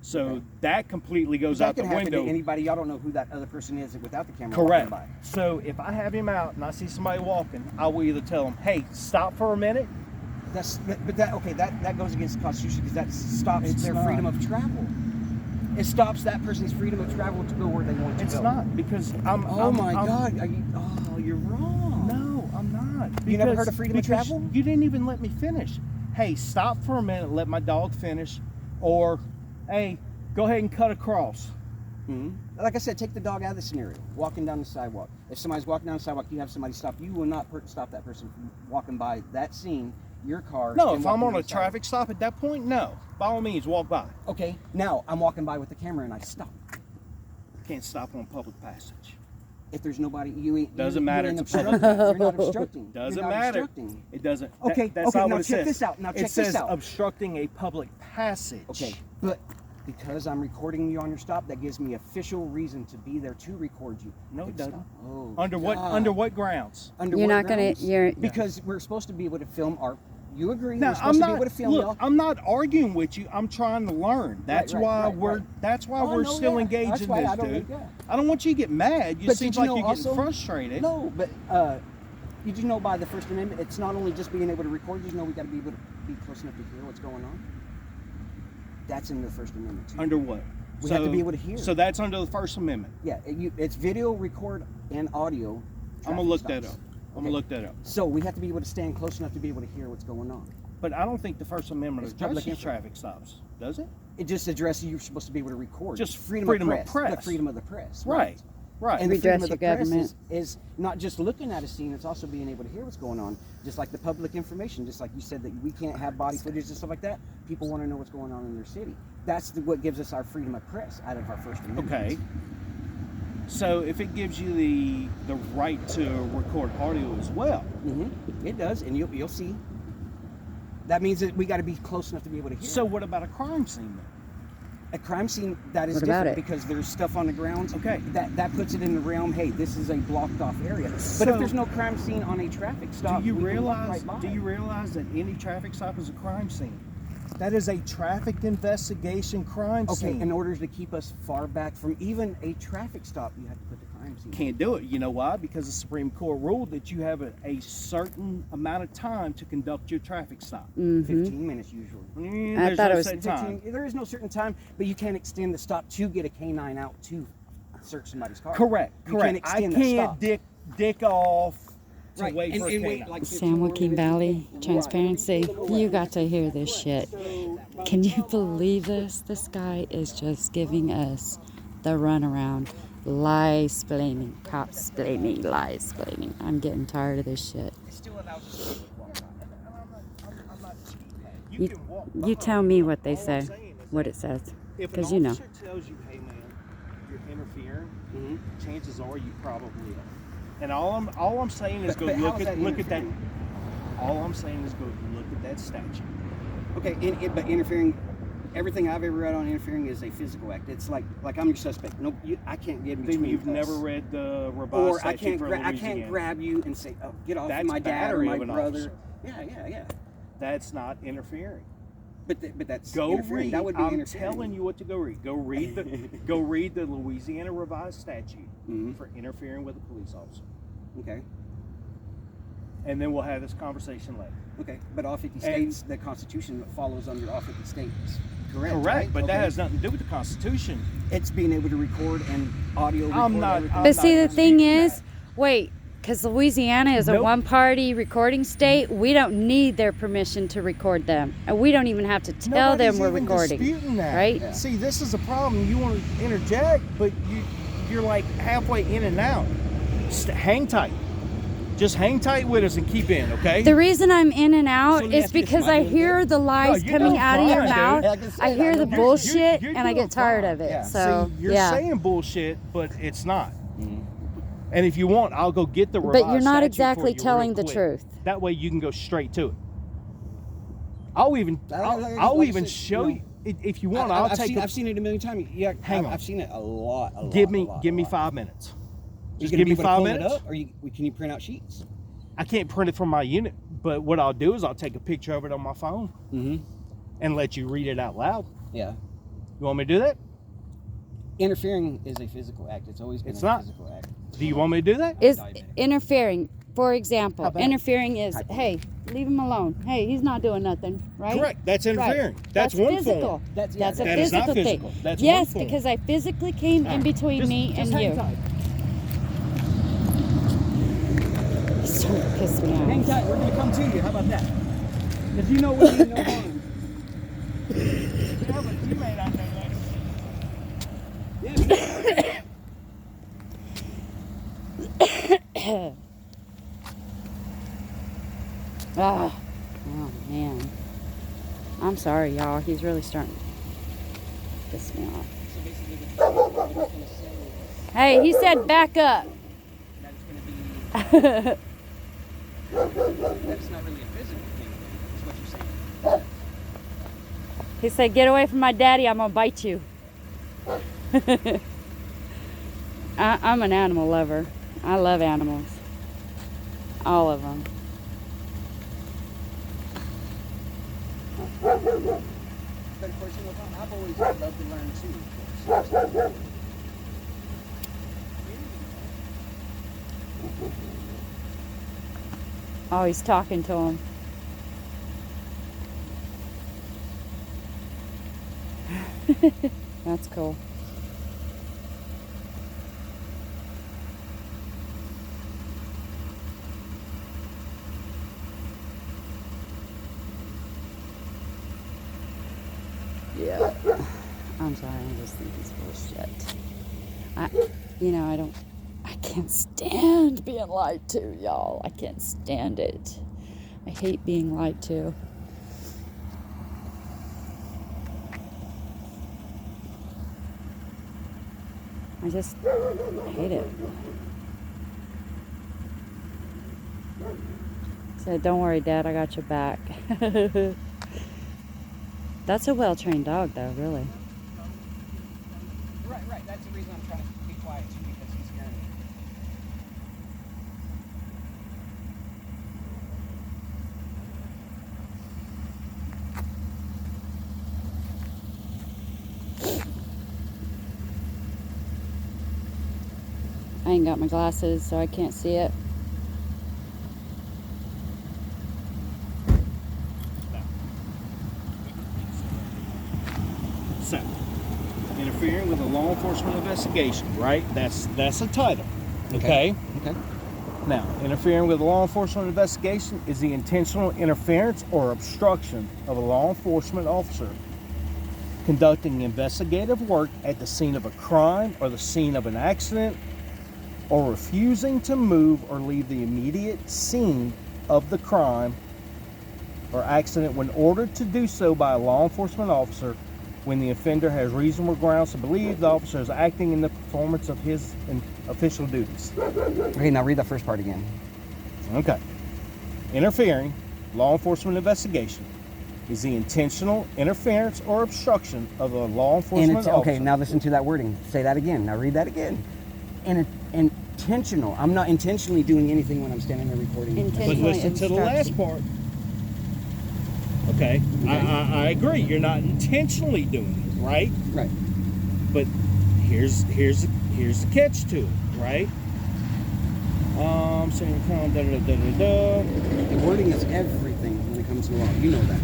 So Okay. that completely goes That out the can happen window. to anybody. Y'all don't know who that other person is without the camera. Correct. walking by. So if I have him out and I see somebody walking, I will either tell him, hey, stop for a minute. But that goes against the Constitution because that stops It's their not. freedom of travel. It stops that person's freedom of travel to go where they want to It's go. not because I'm. Oh I'm- my I'm- God! You're wrong. No, I'm not. You never Because- heard of freedom of because travel? You didn't even let me finish. Hey, stop for a minute, let my dog finish, or hey, go ahead and cut across. Mhm. Like I said, take the dog out of the scenario. Walking down the sidewalk. If somebody's walking down the sidewalk, you have somebody stop. You will not stop that person from walking by that scene, your car. No, and if I'm walking on down a the sidewalk. traffic stop at that point, no. By all means, walk by. Okay, now I'm walking by with the camera and I stop. Can't stop on public passage. If there's nobody, you ain't. Doesn't you matter, ain't it's a obstructing. public- You're not obstructing. Doesn't You're not matter. obstructing. It doesn't. Okay, that's okay, not now what it check says. this out. Now check it this says out. obstructing a public passage. Okay, but because I'm recording you on your stop, that gives me official reason to be there to record you. No, it Take doesn't. stop. Oh, Under what? God. Under what grounds? Under You're what not gonna. grounds? You're. Because we're supposed to be able to film our. You agree? Now, we're supposed I'm to be not. able to film Look, y'all. I'm not arguing with you. I'm trying to learn. That's right, why right, we're. right. That's why Oh, we're no, still yeah. engaged That's in why this, I don't dude. like that. I don't want you to get mad. You But seem did you like know you're getting also- frustrated. No, but did you know by the First Amendment, it's not only just being able to record. You know, we got to be able to be close enough to hear what's going on. That's in the First Amendment too. Under what? We have to be able to hear. So that's under the First Amendment. Yeah, it's video, record, and audio. I'm gonna look traffic that up. stops. I'm gonna look that up. So we have to be able to stand close enough to be able to hear what's going on. But I don't think the First Amendment It's public addresses info. traffic stops, does it? It just addresses you're supposed to be able to record. Just It's freedom of press. The freedom of the press. Right. Right. And the Redress freedom of the your press government. is not just looking at a scene, it's also being able to hear what's going on. Just like the public information, just like you said that we can't have body footage and stuff like that. People want to know what's going on in their city. That's what gives us our freedom of press out of our First Amendment. Okay. So if it gives you the right to record audio as well, It does, and you'll see. That means that we got to be close enough to be able to hear. so what about a crime scene then? A crime scene, that is What about different it? because there's stuff on the grounds. Okay. That puts it in the realm, hey, this is a blocked off area. But So- if there's no crime scene on a traffic stop, Do you we can walk realize? right by. Do you realize that any traffic stop is a crime scene? That is a traffic investigation crime Okay, scene. in order to keep us far back from even a traffic stop, you have to put the crime scene. Can't do it. You know why? Because the Supreme Court ruled that you have a certain amount of time to conduct your traffic stop. 15 minutes usually. I There's thought no it was set time. There is no certain time, but you can't extend the stop to get a canine out to search somebody's car. Correct. You Correct. can't extend the I stop. can't dick off to Right, wait and- for a and wait, canine. like, San Joaquin Valley transparency. You got to hear this shit. Can you believe this? This guy is just giving us the runaround. Lies splaining, cops splaining, lies splaining. I'm getting tired of this shit. It still allows us to walk by. I'm not cheating. You, can walk you by. tell me what they All I'm say, saying is what that it says. If an Because you know. officer tells you, hey man, you're interfering, chances are you probably are. And all I'm saying is But- go but how look is at that look at that. interfering? All I'm saying is go look at that statute. Okay, but interfering, everything I've ever read on interfering is a physical act. It's like I'm your suspect. No, I can't get in Then between you've us. never read the revised Or I statute can't, for I Louisiana. can't grab you and say, "Oh, get off That's my dad or battery my of an brother." officer. Yeah. That's not interfering. But that's Go interfering. read. That would be I'm interfering. telling you what to go read. Go read the go read the Louisiana revised statute Mhm. for interfering with a police officer, Okay. and then we'll have this conversation later. Okay. But all 50 And- states, the Constitution follows under all 50 states. Correct. Correct, right? but Okay. that has nothing to do with the Constitution. It's being able to record and audio. I'm record not- everything. I'm But see, the not thing disputing is, wait, because Louisiana is a Nope. one-party recording state, we don't need their permission to record them, and we don't even have to tell them Nobody's we're even recording, disputing that. right? Yeah. See, this is a problem. You want to interject, but You're like halfway in and out. Hang tight. Just hang tight with us and keep in, okay? The reason I'm in and out So let me is ask you this, because am I I doing hear good? the lies you're coming doing out of your fine, dude. mouth. Like I said, I hear I the know- bullshit, you're and I doing get tired fine. of it. Yeah. So, See, you're yeah. saying bullshit, but it's not. And if you want, I'll go get the But revised you're not statute exactly for you real telling the quick. truth. That way you can go straight to it. I'll even Like I'll I even said, show you you know, if you want. I'll take I've seen it a million times. Yeah, Hang on. I've seen it a lot. give me a lot. 5 minutes. You Just gonna give me be able to 5 pull it minutes. up, or can you print out sheets? I can't print it from my unit, but what I'll do is I'll take a picture of it on my phone and let you read it out loud. Yeah. You want me to do that? Interfering is a physical act. It's always been It's a not. physical act. Do you want me to do that? Is Diabetic. interfering, for example, How bad? interfering is, Hyper. hey, leave him alone. Hey, he's not doing nothing, right? Correct. That's interfering. Right. That's one physical. form. That's- yeah, That's a that is not physical physical. thing. That's yes, one form. because I physically came in between me and hang you. tight. He's trying to piss me Hang off. tight. We're gonna come to you. How about that? Because you know we need no harm. Yeah, but you may not know that. Yeah. Ah, oh man. I'm sorry, y'all. He's really starting to piss me off. So basically, what he's gonna say Hey, he said back up. that it's gonna be. That it's not really a physical thing. Is what you're saying. He said, get away from my daddy, I'm gonna bite you. I'm an animal lover. I love animals. All of them. But of course, you know, I've always loved to learn too. Of course. Oh, he's talking to him. That's cool. Yeah. I'm sorry, I just think it's bullshit. I can't stand being lied to, y'all. I can't stand it. I hate being lied to. I just hate it. Said, don't worry, Dad, I got your back. That's a well-trained dog, though, really. Right. That's the reason I'm trying to be quiet too, because he's hearing me. I ain't got my glasses, so I can't see it. So, interfering with a law enforcement investigation, right? That's a title. Okay. Okay. Now, interfering with a law enforcement investigation is the intentional interference or obstruction of a law enforcement officer conducting investigative work at the scene of a crime or the scene of an accident, or refusing to move or leave the immediate scene of the crime or accident when ordered to do so by a law enforcement officer, when the offender has reasonable grounds to believe the officer is acting in the performance of his official duties. Okay, now read that first part again. Okay. Interfering, law enforcement investigation, is the intentional interference or obstruction of a law enforcement officer. Okay, now listen to that wording. Say that again. Now read that again. Intentional. I'm not intentionally doing anything when I'm standing there recording. But Intentionally listen to the last obstruction. part. Okay, I agree. You're not intentionally doing it, right? Right. But here's the catch to it, right? Saying The wording is everything when it comes to law. You know that.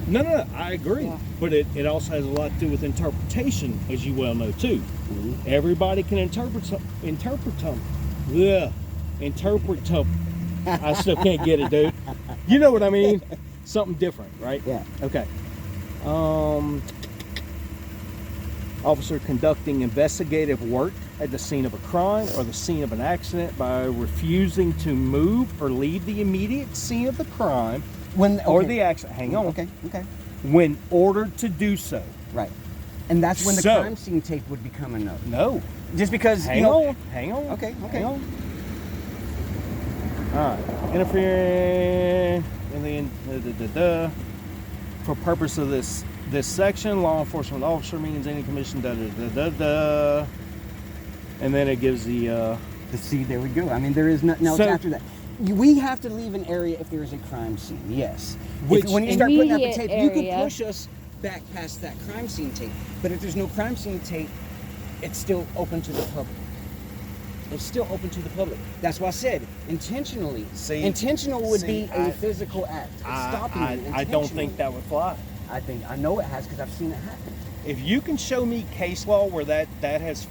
No, I agree. Yeah. But it also has a lot to do with interpretation, as you well know too. Mm-hmm. Everybody can interpret something. I still can't get it, dude. You know what I mean? Something different, right? Yeah. Okay. Officer conducting investigative work at the scene of a crime or the scene of an accident by refusing to move or leave the immediate scene of the crime or the accident. Hang on. Okay. When ordered to do so. Right. And that's when the So- crime scene tape would become enough. No. Just because, Hang on. Okay. Hang on. All right. Interfering and then for purpose of this section, law enforcement officer means any commission and then it gives the See, there we go. I mean, there is nothing else So- after that. We have to leave an area if there is a crime scene, yes. Which when you start putting up the immediate tape, you area. can push us back past that crime scene tape. But if there's no crime scene tape, it's still open to the public. It's still open to the public. That's why I said intentionally. See, intentional would be a I- physical act. It's stopping you. I don't think that would fly. I know it has because I've seen it happen. If you can show me case law where that has,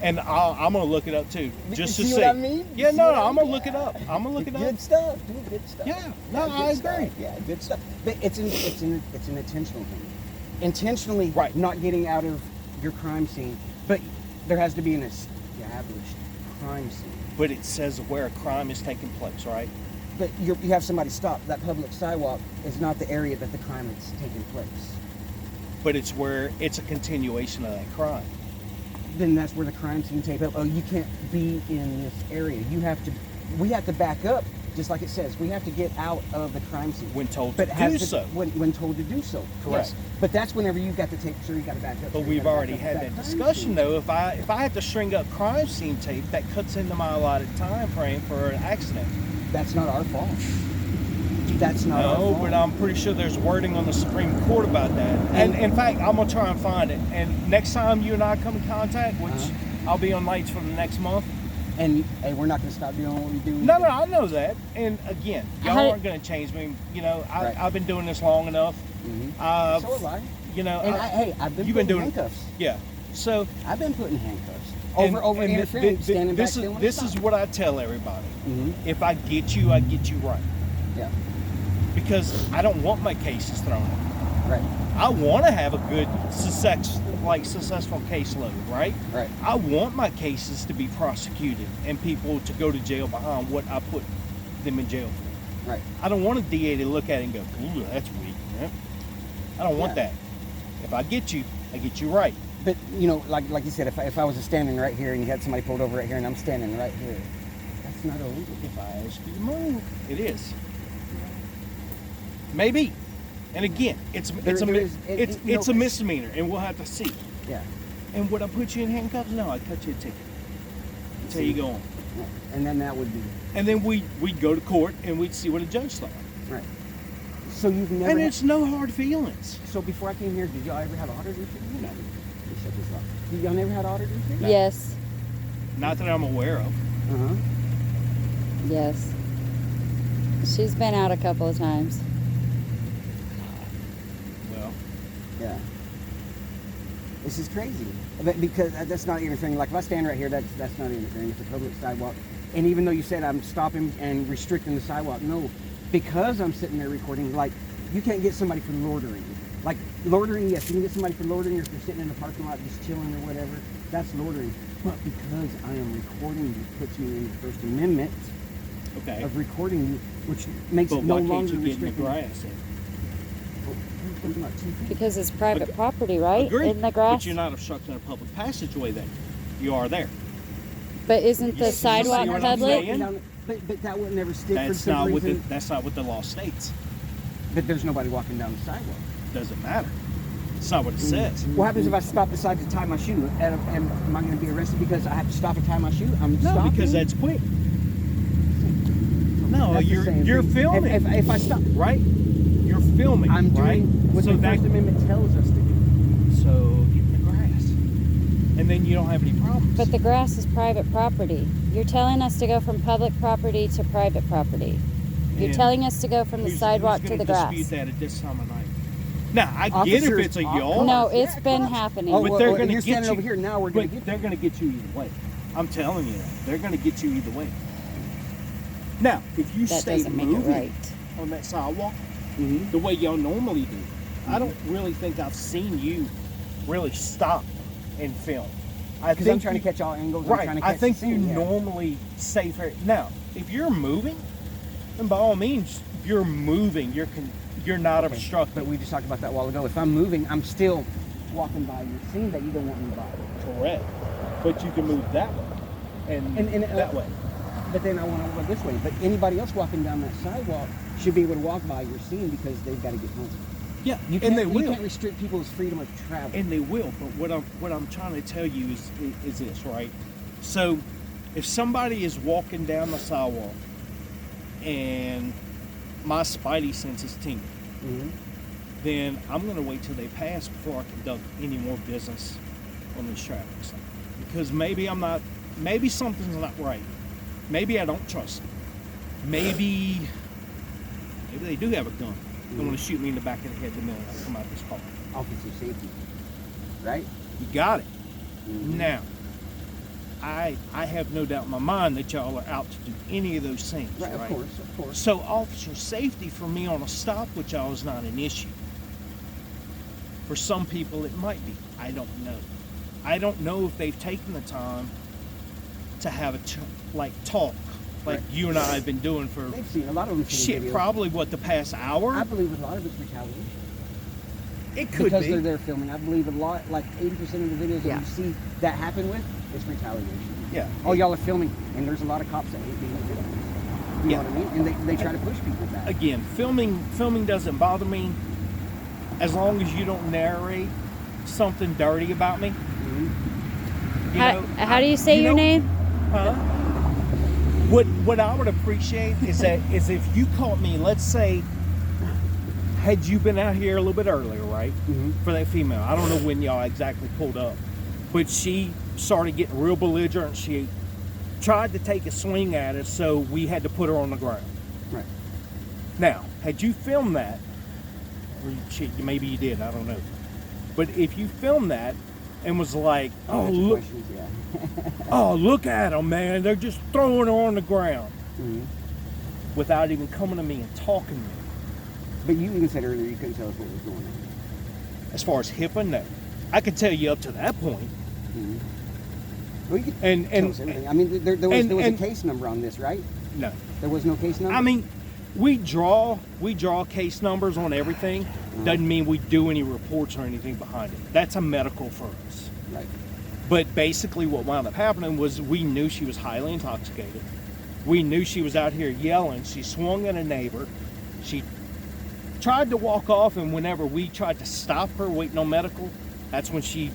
and I'm gonna look it up too, just to See see. what I mean? Yeah, See no, what I I'm gonna mean? look it up. I'm gonna look it up. Good stuff, dude. Good stuff. Yeah, no, good I stuff. agree. Yeah, good stuff. But it's an intentional thing. Intentionally, Right. not getting out of your crime scene, but there has to be an established crime scene. But it says where a crime is taking place, right? But you have somebody stop. That public sidewalk is not the area that the crime is taking place. But it's where it's a continuation of that crime. Then that's where the crime scene tape up. Oh, you can't be in this area. We have to back up, just like it says. We have to get out of the crime scene. When told But to has do to- so. When told to do so. Correct. Yes. But that's whenever you've got to take sure you got to back up. But sure you we've gotta back already up had that that crime discussion scene. though. If I have to string up crime scene tape, that cuts into my allotted time frame for an accident. That's not our fault. That's not our No, fault. but I'm pretty sure there's wording on the Supreme Court about that. And in fact, I'm gonna try and find it. And next time you and I come in contact, which I'll be on nights for the next month. And hey, we're not going to stop doing what we do. No, I know that. And again, y'all How- aren't gonna change me. You know, Right. I've been doing this long enough. Mhm. So have I. You know, And I've been you've putting been doing handcuffs. Yeah. So I've been putting handcuffs. and- Over and interfering, standing back still when This I is stop. what I tell everybody. Mhm. If I get you right. Yeah. Because I don't want my cases thrown out. Right. I want to have a good successful caseload, right? Right. I want my cases to be prosecuted and people to go to jail behind what I put them in jail for. Right. I don't want a DA to look at it and go, ooh, that's weak. Man. I don't want that. If I get you right. But you know, like you said, if I was standing right here and you had somebody pulled over right here and I'm standing right here, that's not illegal. If I ask you to move, it is. Maybe. And again, it's a misdemeanor, and we'll have to see. Yeah. And would I put you in handcuffs? No, I'd cut you a ticket until you go on. Yeah. And then that would be. And then we'd go to court and we'd see what a judge thought. Right. So you've never. And it's no hard feelings. So before I came here, did y'all ever have auditors? No. Shut this off. Y'all never had auditors here? Yes. Not that I'm aware of. Uh-huh. Yes. She's been out a couple of times. Well, yeah. This is crazy. But because that's not interfering. Like if I stand right here, that's not interfering. It's a public sidewalk. And even though you said I'm stopping and restricting the sidewalk, no, because I'm sitting there recording, like you can't get somebody for loitering. Like loitering, yes, you can get somebody for loitering, or if you're sitting in the parking lot just chilling or whatever, that's loitering. But because I am recording you, puts me in the First Amendment okay. of recording you, which makes But it no why can't longer you get in the restricted. grass then? What about 2 feet? Because it's private Ag- property, right? Agreed. In the grass. But you're not obstructing a public passageway then. You are there. But isn't You the see sidewalk what I'm public? saying? But that would never stick for That's some not reason. that's not what the law states. But there's nobody walking down the sidewalk. Doesn't matter. It's not what it says. What happens if I stop beside to tie my shoe? And am I going to be arrested because I have to stop and tie my shoe? I'm No, stopping. because that's quick. No, That's the same you're thing. filming. If I stop, right? You're filming. I'm right? doing what so the that, First Amendment tells us to do. So get in the grass, and then you don't have any problems. But the grass is private property. You're telling us to go from public property to private property. You're And telling us to go from the who's sidewalk gonna to the grass. dispute that at this time of night? Now I get if Officers- it's a y'all. No, Yeah, it's of been course. happening. Oh, But well, they're well, gonna you're get standing you. over here now. We're going to But get they're going to get you either way. I'm telling you that they're going to get you either way. Now, if you That stay doesn't make it moving right. on that sidewalk Mhm. the way y'all normally do, I don't really think I've seen you really stop and film. Because I'm trying to catch all angles. I'm Right. trying to I catch think the you scene, yeah. normally stay fair. Now, if you're moving, then by all means, you're moving. You're not Okay, obstructing. But we just talked about that a while ago. If I'm moving, I'm still walking by your scene that you don't want me by. Correct. But you can move that way and that way. But then I want to go this way. But anybody else walking down that sidewalk should be able to walk by your scene because they've got to get home. Yeah, You and they you will. can't restrict people's freedom of travel. And they will. But what I'm trying to tell you is this, right? So, if somebody is walking down the sidewalk and my spidey sense is tingling, Mhm. then I'm going to wait till they pass before I conduct any more business on this traffic stop. Because maybe something's not right. Maybe I don't trust them. Maybe they do have a gun. They want to shoot me in the back of the head the minute I come out this car. Officer safety, right? You got it. Mhm. Now, I have no doubt in my mind that y'all are out to do any of those things, Right, right? of course. So officer safety for me on a stop with y'all is not an issue. For some people it might be. I don't know. I don't know if they've taken the time to have a talk like Right. you and I have been doing for They've seen a lot of them. shit, probably the past hour? I believe a lot of it's retaliation. It could Because be. they're there filming. I believe a lot, like 80% of the videos Yeah. that you see that happen with, it's retaliation. Yeah. Oh, y'all are filming, and there's a lot of cops that hate being filmed. You Yeah. know what I mean? And they try to push people back. Again, filming doesn't bother me as long as you don't narrate something dirty about me. Mhm. You How, know, how do you say your know- name? Huh? What I would appreciate is if you caught me, let's say, had you been out here a little bit earlier, right? Mhm. For that female. I don't know when y'all exactly pulled up. But she started getting real belligerent. She tried to take a swing at us, so we had to put her on the ground. Right. Now, had you filmed that, or shit, maybe you did, I don't know. But if you filmed that and was like, oh, Gotcha look, questions, yeah. oh, look at them, man, they're just throwing her on the ground Mhm. without even coming to me and talking to me. But you even said earlier you couldn't tell us what was going on. As far as HIPAA, no. I could tell you up to that point. Well, you could And- tell us everything. I mean, there was a case number on this, right? No. There was no case number? I mean, we draw case numbers on everything. Doesn't mean we do any reports or anything behind it. That's a medical for us. Right. But basically what wound up happening was we knew she was highly intoxicated. We knew she was out here yelling. She swung at a neighbor. She tried to walk off, and whenever we tried to stop her waiting on medical, that's when she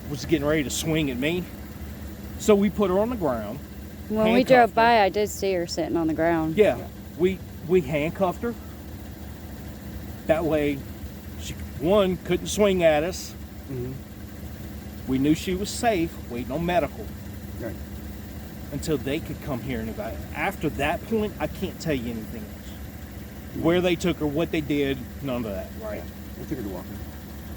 was getting ready to swing at me. So we put her on the ground. When we handcuffed drove her. by, I did see her sitting on the ground. Yeah, we handcuffed her. That way, she, one, couldn't swing at us. Mm-hmm. We knew she was safe, waiting on medical, Right. until they could come here and evaluate. After that point, I can't tell you anything else. Where they took her, what they did, none of that. Right. We took her to Walker.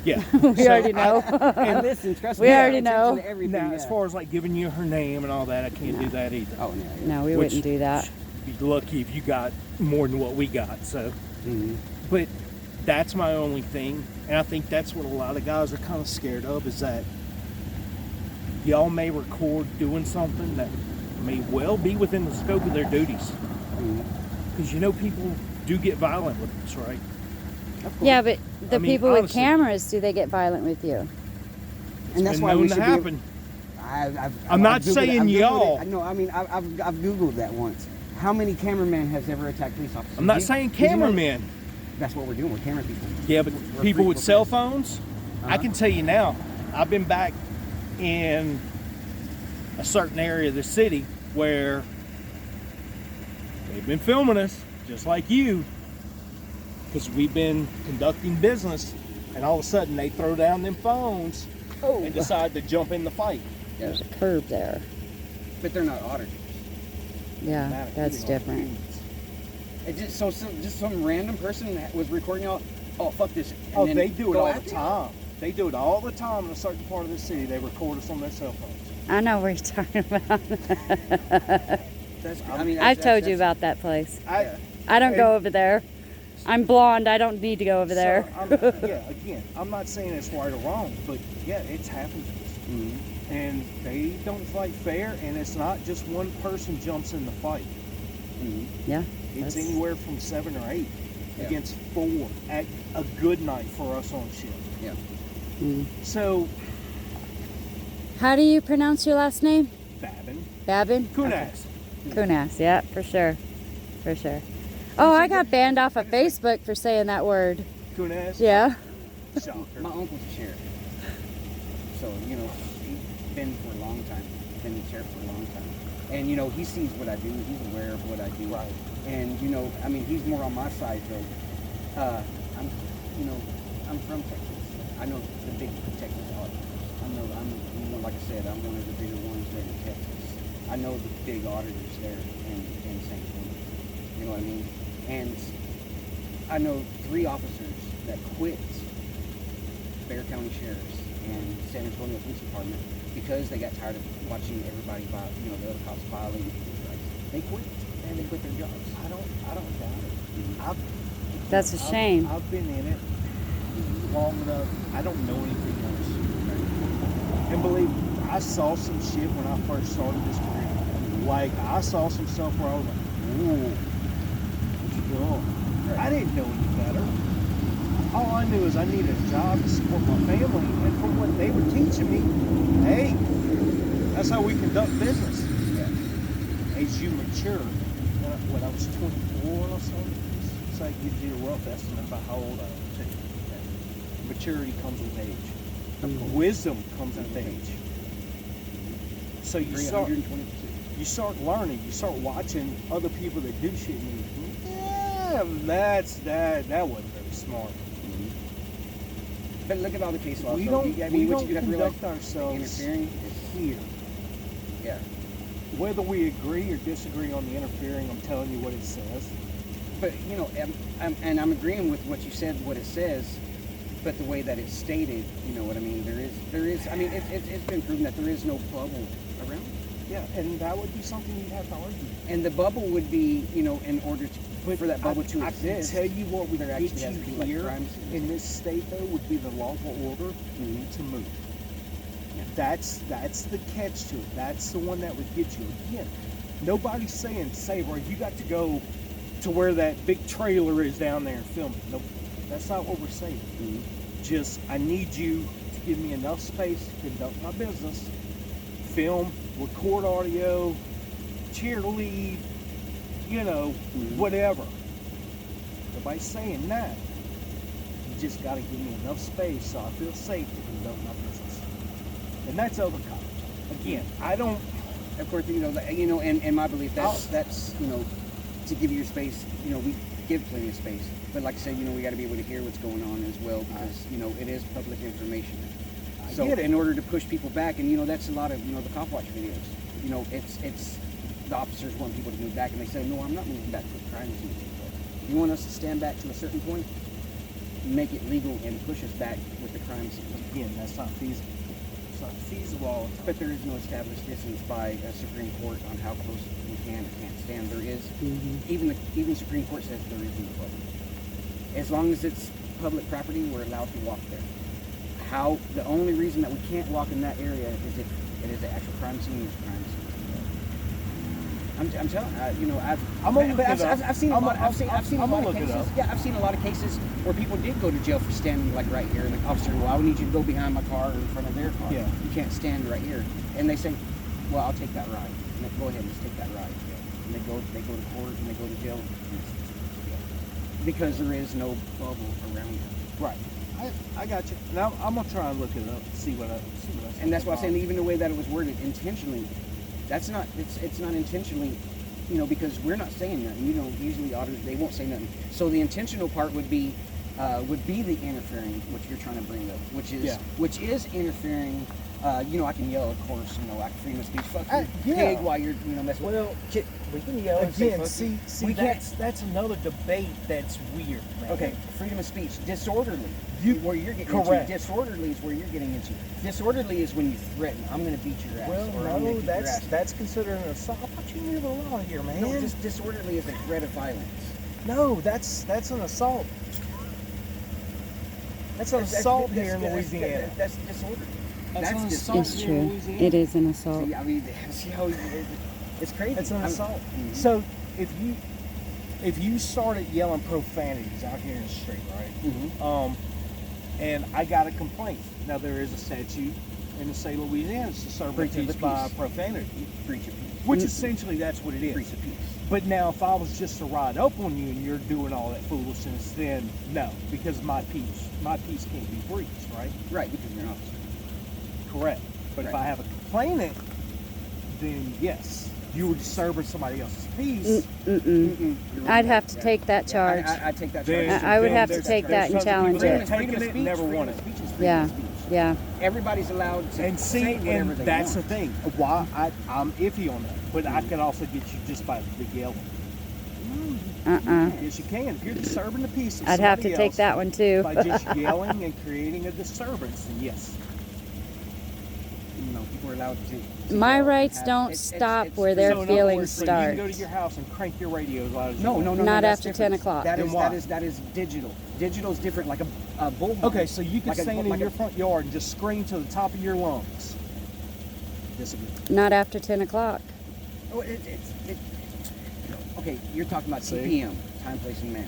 Yeah. We already know. And listen, trust We me. already attention know. to everything, Now, yeah. as far as like giving you her name and all that, I can't do that either. Oh, yeah. Yeah. No, we Which- wouldn't do that. You'd be lucky if you got more than what we got. So, Mm-hmm. but that's my only thing, and I think that's what a lot of guys are kind of scared of, is that y'all may record doing something that may well be within the scope of their duties. Because you know people do get violent with us, right? Yeah, but the I mean, people with honestly- cameras, do they get violent with you? And that's Been why we known should to happen. I'm not saying y'all. No, I mean, I've Googled that once. How many cameramen has ever attacked police officers? I'm not Did you- saying did you know- cameramen. That's what we're doing. We're camera people. Yeah, but We're people with freaks, cell we're phones, I Uh-huh. can tell you now, I've been back in a certain area of the city where they've been filming us, just like you, because we've been conducting business, and all of a sudden they throw down them phones and decide to jump in the fight. There's a curb there. But they're not auditors. Yeah, Matter, that's you know, different. It just just some random person that was recording y'all. Oh, fuck this. and Oh, then they do it go all after the you? time. They do it all the time in a certain part of the city. They record us on their cell phones. I know what you're talking about. That's, I mean, I've told you that's- about that place. Yeah. I don't go and- over there. I'm blonde. I don't need to go over there. So, yeah, again, I'm not saying it's right or wrong, but yeah, it's happened to us. Mm-hmm. And they don't fight fair, and it's not just one person jumps in the fight. Mm-hmm. Yeah. It's That's- anywhere from 7 or 8 Yeah. against 4 at a good night for us on shift. Yeah. Mm. So, How do you pronounce your last name? Babin, Babin? Kunas. Kunas, yeah, for sure. For sure. Oh, I got banned off of Facebook for saying that word. Kunas. Yeah. Shocker. My uncle's a sheriff. So, you know, he's been for a long time. Been the sheriff for a long time. And, you know, he sees what I do. He's aware of what I do. Right. And, you know, I mean, he's more on my side, though. I'm from Texas. I know the big Texas auditors. Like I said, I'm one of the bigger ones there in Texas. I know the big auditors there in San Antonio. You know what I mean? And I know 3 officers that quit Bexar County Sheriffs and San Antonio Police Department because they got tired of watching everybody, the other cops violating people's rights. They quit, and they quit their jobs. I don't doubt it. Mm-hmm. That's a shame. I've been in it long enough. I don't know anything else. And believe me, I saw some shit when I first started this career. Like, I saw some stuff where I was like, ooh, what you doing? Right. I didn't know any better. All I knew is I needed a job to support my family, and from what they were teaching me, hey, that's how we conduct business. Yeah. As you mature, when I was 24 or something, it's like gives you a rough estimate about how old I am too. Maturity comes with age. Wisdom comes with age. So you start 120%. you start learning, you start watching other people that do shit, and you yeah, that wasn't very smart. But look at all the case laws. We though. don't, I mean, we what don't you have to realize, conduct ourselves interfering here. Yeah. Whether we agree or disagree on the interfering, I'm telling you what it says. But, you know, I'm agreeing with what you said, what it says, but the way that it's stated, you know what I mean? There is, I mean, it's been proven that there is no bubble around. Yeah, and that would be something you'd have to argue. And the bubble would be, you know, in order to for that bubble to I exist. can tell you what would there get actually has to be you like here crime scenes. in this state, though, would be the lawful order to move. That's the catch to it. That's the one that would get you. Again, nobody's saying, Saber, you got to go to where that big trailer is down there and film it. Nope, that's not what we're saying. Just, I need you to give me enough space to conduct my business, film, record audio, cheerlead, you know, whatever. Nobody's saying that. You just got to give me enough space so I feel safe to conduct my business. And that's overcome. Again, I don't. Of course, and my belief that's to give you your space. We give plenty of space, but like I said, we got to be able to hear what's going on as well because it is public information. So in order to push people back, and that's a lot of the cop watch videos. It's the officers want people to move back, and they say, no, I'm not moving back to the crime scene. You want us to stand back to a certain point, make it legal, and push us back with the crime scene. Again, that's not feasible. It's not feasible. But there is no established distance by a Supreme Court on how close we can or can't stand. There is, even Supreme Court says there is no problem. As long as it's public property, we're allowed to walk there. The only reason that we can't walk in that area is if it is an actual crime scene. I'm telling you, I've seen a lot of cases. Yeah, I've seen a lot of cases where people did go to jail for standing like right here, and the officer, well, I need you to go behind my car or in front of their car. Yeah. You can't stand right here, and they say, well, I'll take that ride. And they go ahead and just take that ride. And they go to court and they go to jail because there is no bubble around it. Right. I got you. Now I'm gonna try and look it up, see what I. And that's why I'm saying even the way that it was worded intentionally, it's not intentionally, because we're not saying nothing. Usually auditors, they won't say nothing. So the intentional part would be the interfering, which you're trying to bring up, which is interfering. I can yell, of course. I can freedom of speech. Fuck you, pig, while you're messing with. Well, we can yell again. See, that's another debate that's weird, man. Okay, freedom of speech, disorderly. Where you're getting correct. Into. Disorderly is where you're getting into. Disorderly is when you threaten, I'm going to beat your ass. Well, or I'm gonna kick your ass. that's considered an assault. I thought you knew the law here, man. No, just disorderly is a threat of violence. No, that's an assault. That's an assault here in Louisiana. That's disorderly. That's an disorderly. assault It's here in true. Louisiana. It is an assault. See how it's crazy. It's an assault. So if you started yelling profanities out here in the street, right? And I got a complaint. Now there is a statute in the state of Louisiana, it's disturbance by profanity, Breach of peace. which essentially that's what it is. Breach of peace. But now, if I was just to ride up on you and you're doing all that foolishness, then no, because my peace can't be breached, right? Right, because you're an officer. Correct. But if I have a complainant, then yes, you were disturbing somebody else's peace. I'd have to take that charge. I'd take that charge. I would have to take that and challenge it. Taking it, never won it. Yeah. Everybody's allowed to say whatever they that's want. the thing. Why I'm iffy on that, but I can also get you just by the yelling. Yes, you can. If you're disturbing the peace of I'd have to somebody take that one too. by just yelling and creating a disturbance, then yes. People are allowed to My yell. rights don't stop where their So in other feelings words, so start. You can go to your house and crank your radio as loud as No, you want. Not that's after different. 10 o'clock. That Then is why? that is digital. Digital is different, like a bullhorn. Okay, so you can Like a- stand like in your a- front yard and just scream to the top of your lungs. Disagree. Not after 10 o'clock. Oh, okay, you're talking about See? CPM, time, place, and manner.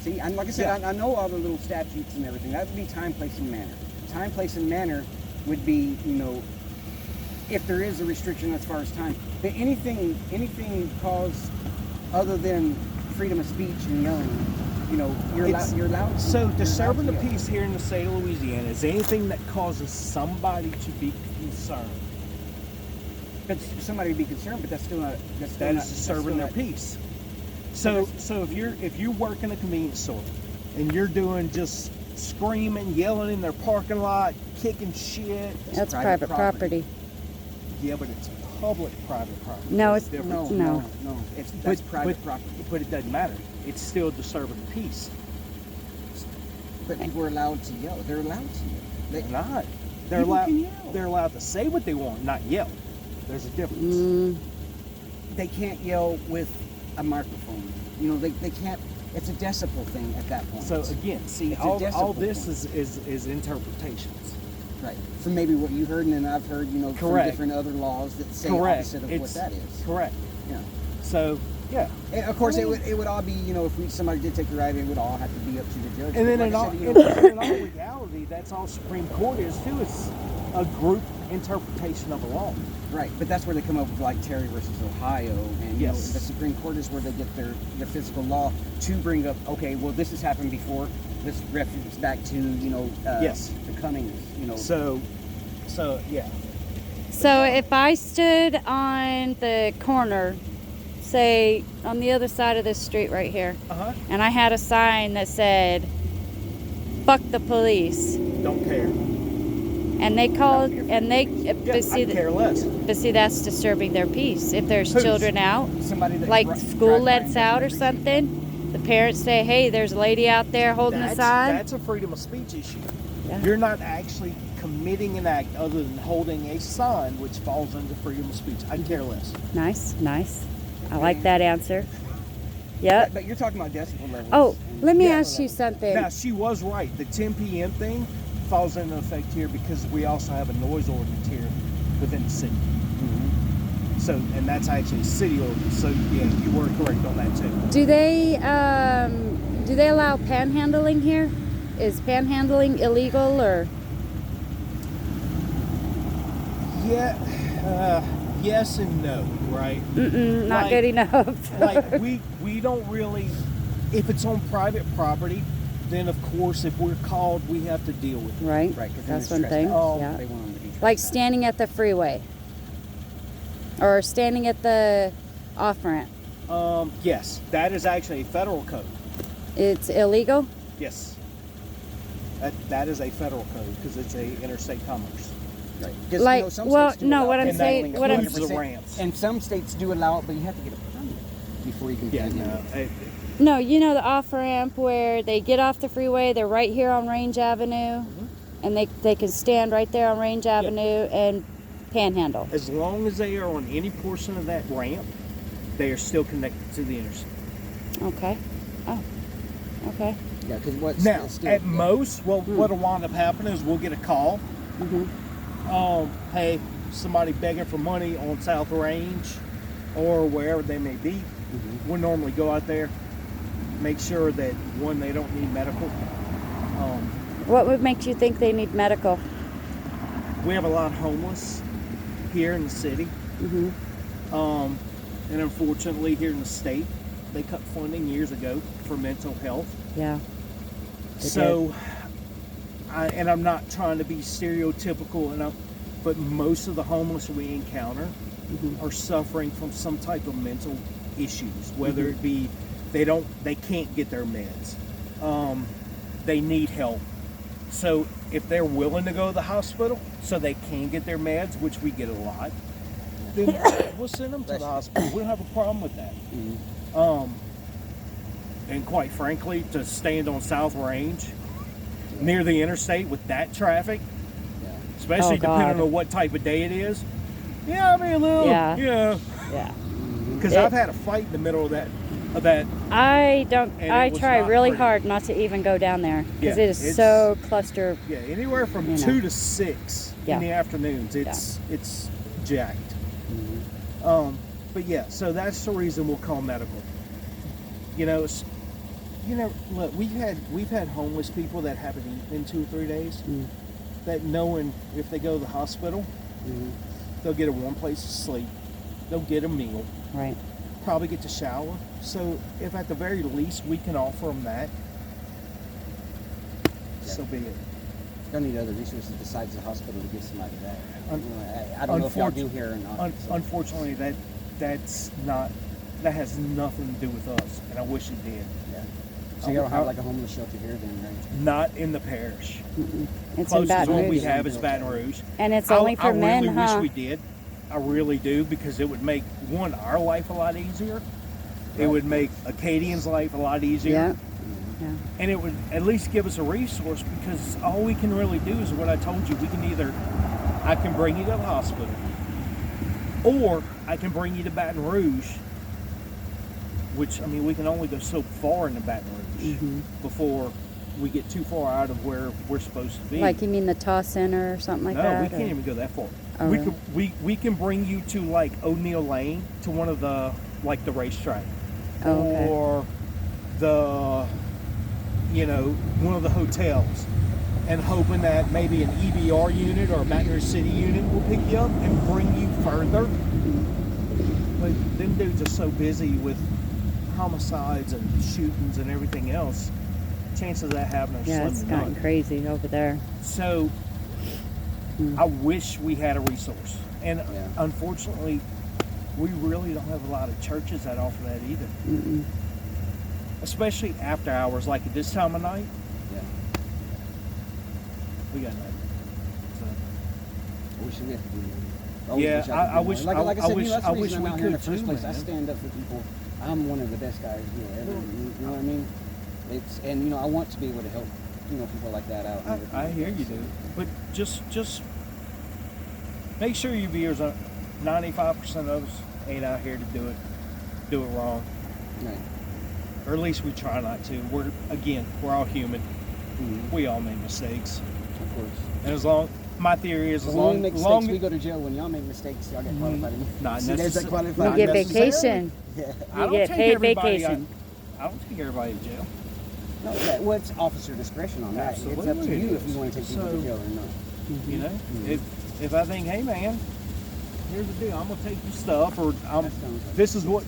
See, and like I said, I know all the little statutes and everything. That would be time, place, and manner. Time, place, and manner would be, if there is a restriction as far as time. But anything caused other than freedom of speech and yelling, you're allowed. So disturbing the yell. peace here in the state of Louisiana is anything that causes somebody to be concerned. But somebody would be concerned, but that's still not. That is disturbing their peace. So if you're working a convenience store and you're doing just screaming, yelling in their parking lot, kicking shit. That's private property. Yeah, but it's public private property. No, It's it's different. no. That's private property. But it doesn't matter. It's still disturbing the peace. But people are allowed to yell. They're allowed to yell. They're not. They're People allowed. can yell. They're allowed to say what they want, not yell. There's a difference. they can't yell with a microphone. You know, they can't. It's a decibel thing at that point. So again, see, It's a all decibel this point. is interpretations. Right. From maybe what you heard, and then I've heard, you know, from Correct. different other laws that say Correct. opposite of what It's that is. correct. Yeah. So yeah. And of course, I mean- it would all be, you know, if somebody did take the ride, it would all have to be up to the judge. And then But in like I all, said, you know, in all reality, that's all Supreme Court is too. It's a group interpretation of a law. right. But that's where they come up with like Terry versus Ohio, and you know, Yes. the Supreme Court is where they get their physical law to bring up. Okay, well, this has happened before. Let's reference back to, you know, Yes. the Cummings, you know. So yeah. So if I stood on the corner, say on the other side of this street right here, Uh-huh. and I had a sign that said, "Fuck the police," Don't care. and they called, That would be and they, Yeah, but see, I care less. but see, that's disturbing their peace. If there's Whose? children out, Somebody that like drive school by lets and out or doesn't something, the parents say, "Hey, there's a lady out there holding a sign." That's a freedom of speech issue. Yeah. You're not actually committing an act other than holding a sign, which falls under freedom of speech. I care less. Nice, nice. I like that answer. But, Yep. but you're talking about decibel levels. Oh, and- let me Yeah. ask you something. Now, she was right. The 10 p.m. thing falls into effect here because we also have a noise ordinance here within the city. Mhm. So, and that's actually a city ordinance. So, yeah, you were correct on that too. Do they allow panhandling here? Is panhandling illegal or? Yeah, yes and no, right? Mm-mm, not Like- good enough. Like we don't really. If it's on private property, then of course, if we're called, we have to deal with it. Right. Right, 'cause then That's there's one thing. trespass. Yeah. They want them to be Like trespassed. standing at the freeway, or standing at the off ramp. Yes, that is actually a federal code. It's illegal. Yes, that is a federal code because it's a interstate commerce. Right. Just, you Like, know, some well, states do no, allow what I'm panhandling saying- what I'm- Includes the 100%, ramps. and some states do allow it, but you have to get a permit before you can Yeah, panhandle. no, No, you know the off ramp where they get off the freeway. They're right here on Range Avenue, and they can stand right there on Range Avenue and panhandle. as long as they are on any portion of that ramp, they are still connected to the interstate. Okay. Oh. Okay. Yeah, because what's Now, it's still, at most, what'll wind up happening is we'll get a call. Mhm. Hey, somebody begging for money on South Range or wherever they may be. We'll normally go out there, make sure that one, they don't need medical. What would make you think they need medical? We have a lot of homeless here in the city. Mm-hmm. And unfortunately here in the state, they cut funding years ago for mental health. Yeah. They So, and I'm not trying to be stereotypical, but most of the homeless we encounter are suffering from some type of mental issues, whether it be they can't get their meds, they need help. So if they're willing to go to the hospital so they can get their meds, which we get a lot, then we'll send them to the hospital. We don't have a problem with that. And quite frankly, to stand on South Range near the interstate with that traffic, especially Oh, God. depending on what type of day it is, yeah, I mean a little, Yeah. yeah. Yeah. Because It- I've had a fight in the middle of that. I don't. And I it was try not really pretty. hard not to even go down there because Yeah, it is it's- so cluster. Yeah, anywhere from You know. 2 to 6 Yeah. in the afternoons, it's jacked. But yeah, so that's the reason we'll call medical. You know, look, we've had homeless people that haven't eaten in 2 or 3 days. That knowing if they go to the hospital, they'll get a warm place to sleep, they'll get a meal, Right. probably get to shower. So if at the very least we can offer them that, so be it. They'll need other resources besides the hospital to give somebody that. Un- You know, I don't know if y'all do here or not. so. Unfortunately, that has nothing to do with us, and I wish it did. Yeah. So you don't have like a homeless shelter here then, right? Not in the parish. It's in Closest Baton one we Rouge, have is Baton Rouge. and it's only for I men, really huh? wish we did. I really do, because it would make our life a lot easier. It would make Acadians' life a lot easier. Yeah. Yeah. And it would at least give us a resource, because all we can really do is what I told you. I can bring you to the hospital. Or I can bring you to Baton Rouge, which, I mean, we can only go so far into Baton Rouge before we get too far out of where we're supposed to be. Like, you mean the Taw Center or something like no, that? we can't even go that far. Oh, we really? we can bring you to like O'Neill Lane, to one of the, like the racetrack, Oh, okay. or the, you know, one of the hotels, and hoping that maybe an EBR unit or a Baton Rouge City unit will pick you up and bring you further. But them dudes are so busy with homicides and shootings and everything else, chances of that happening are Yeah, slim it's to gotten none. crazy over there. So I wish we had a resource, and unfortunately we really don't have a lot of churches that offer that either. Especially after hours, like at this time of night. We got nothing. So, I wish we had to do more. Yeah, I wish. Like I said, wish. that's I the wish reason we I'm out here in the could first too, place. I man. stand up for people. I'm one of the best guys here ever. You know what I mean? It's, and you know, I want to be able to help, you know, people like that out. I hear you, dude. But just make sure your viewers are 95% of us ain't out here to do it wrong, Right. or at least we try not to. We're all human. We all make mistakes, Of course. and as long, my theory is, as When we long, make as mistakes, long, we go to jail. When y'all make mistakes, y'all get qualified. not See, there's that necessarily. qualified. You get necessarily. vacation. Yeah. I You don't get take paid everybody. vacation. I don't take everybody to jail. No, well, it's officer discretion on that. It's up to Absolutely you it if you is. want to take people So- to jail or not. You know, if I think, hey man, here's the deal, I'm gonna take your stuff, or this is what,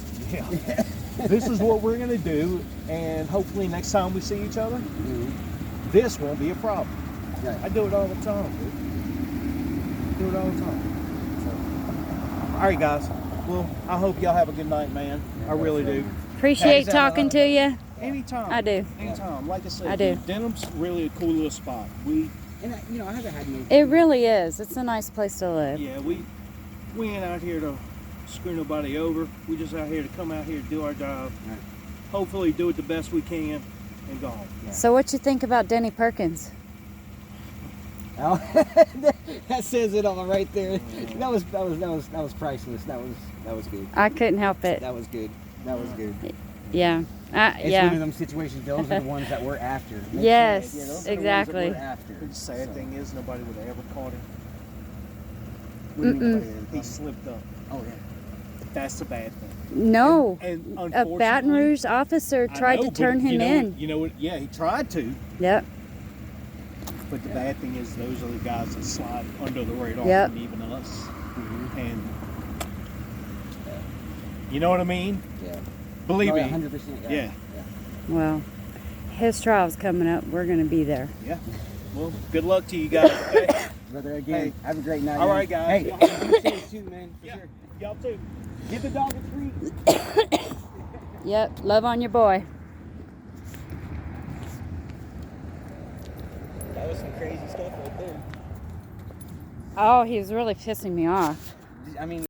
this is what we're gonna do, and hopefully next time we see each other, this won't be a problem. Right. I do it all the time, dude. Do it all the time. So, all right, guys. Well, I hope y'all have a good night, man. I really do. Appreciate Hey, talking to you. Anytime. I do. Anytime. Like I said, I do. Denham's really a cool little spot. We, And you know, I haven't had no. It really is. It's a nice place to live. yeah, we ain't out here to screw nobody over. We just out here to come out here to do our job. Right. Hopefully do it the best we can and go home. So what you think about Denny Perkins? Oh, that says it all right there. That was priceless. That was good. I couldn't help it. That was good. That was good. Yeah. It's one Yeah. of them situations. Those are the ones that we're after. Make Yes, sure, those are the ones that exactly. we're after. The sad So, thing is nobody would have ever caught him. what do you mean by that? He slipped up. Oh yeah. That's the bad thing. No. And A unfortunately, Baton Rouge officer I tried know, to but turn him you know in. what- You know what? Yeah, he tried to. Yep. But the bad thing is those are the guys that slide under the radar Yep. from even us. And you know what I mean? Yeah. Believe Oh, me. yeah, 100%. Yeah. Well, his trial's coming up. We're going to be there. Yeah. Well, good luck to you guys. Okay? Brother, again, Hey. have a great night. All man. right, guys. Hey, Y'all- you safe too, man. For Yeah. sure. Y'all too. Give the dog a treat. Yep. Love on your boy. That was some crazy stuff right there. Oh, he was really pissing me off. I mean.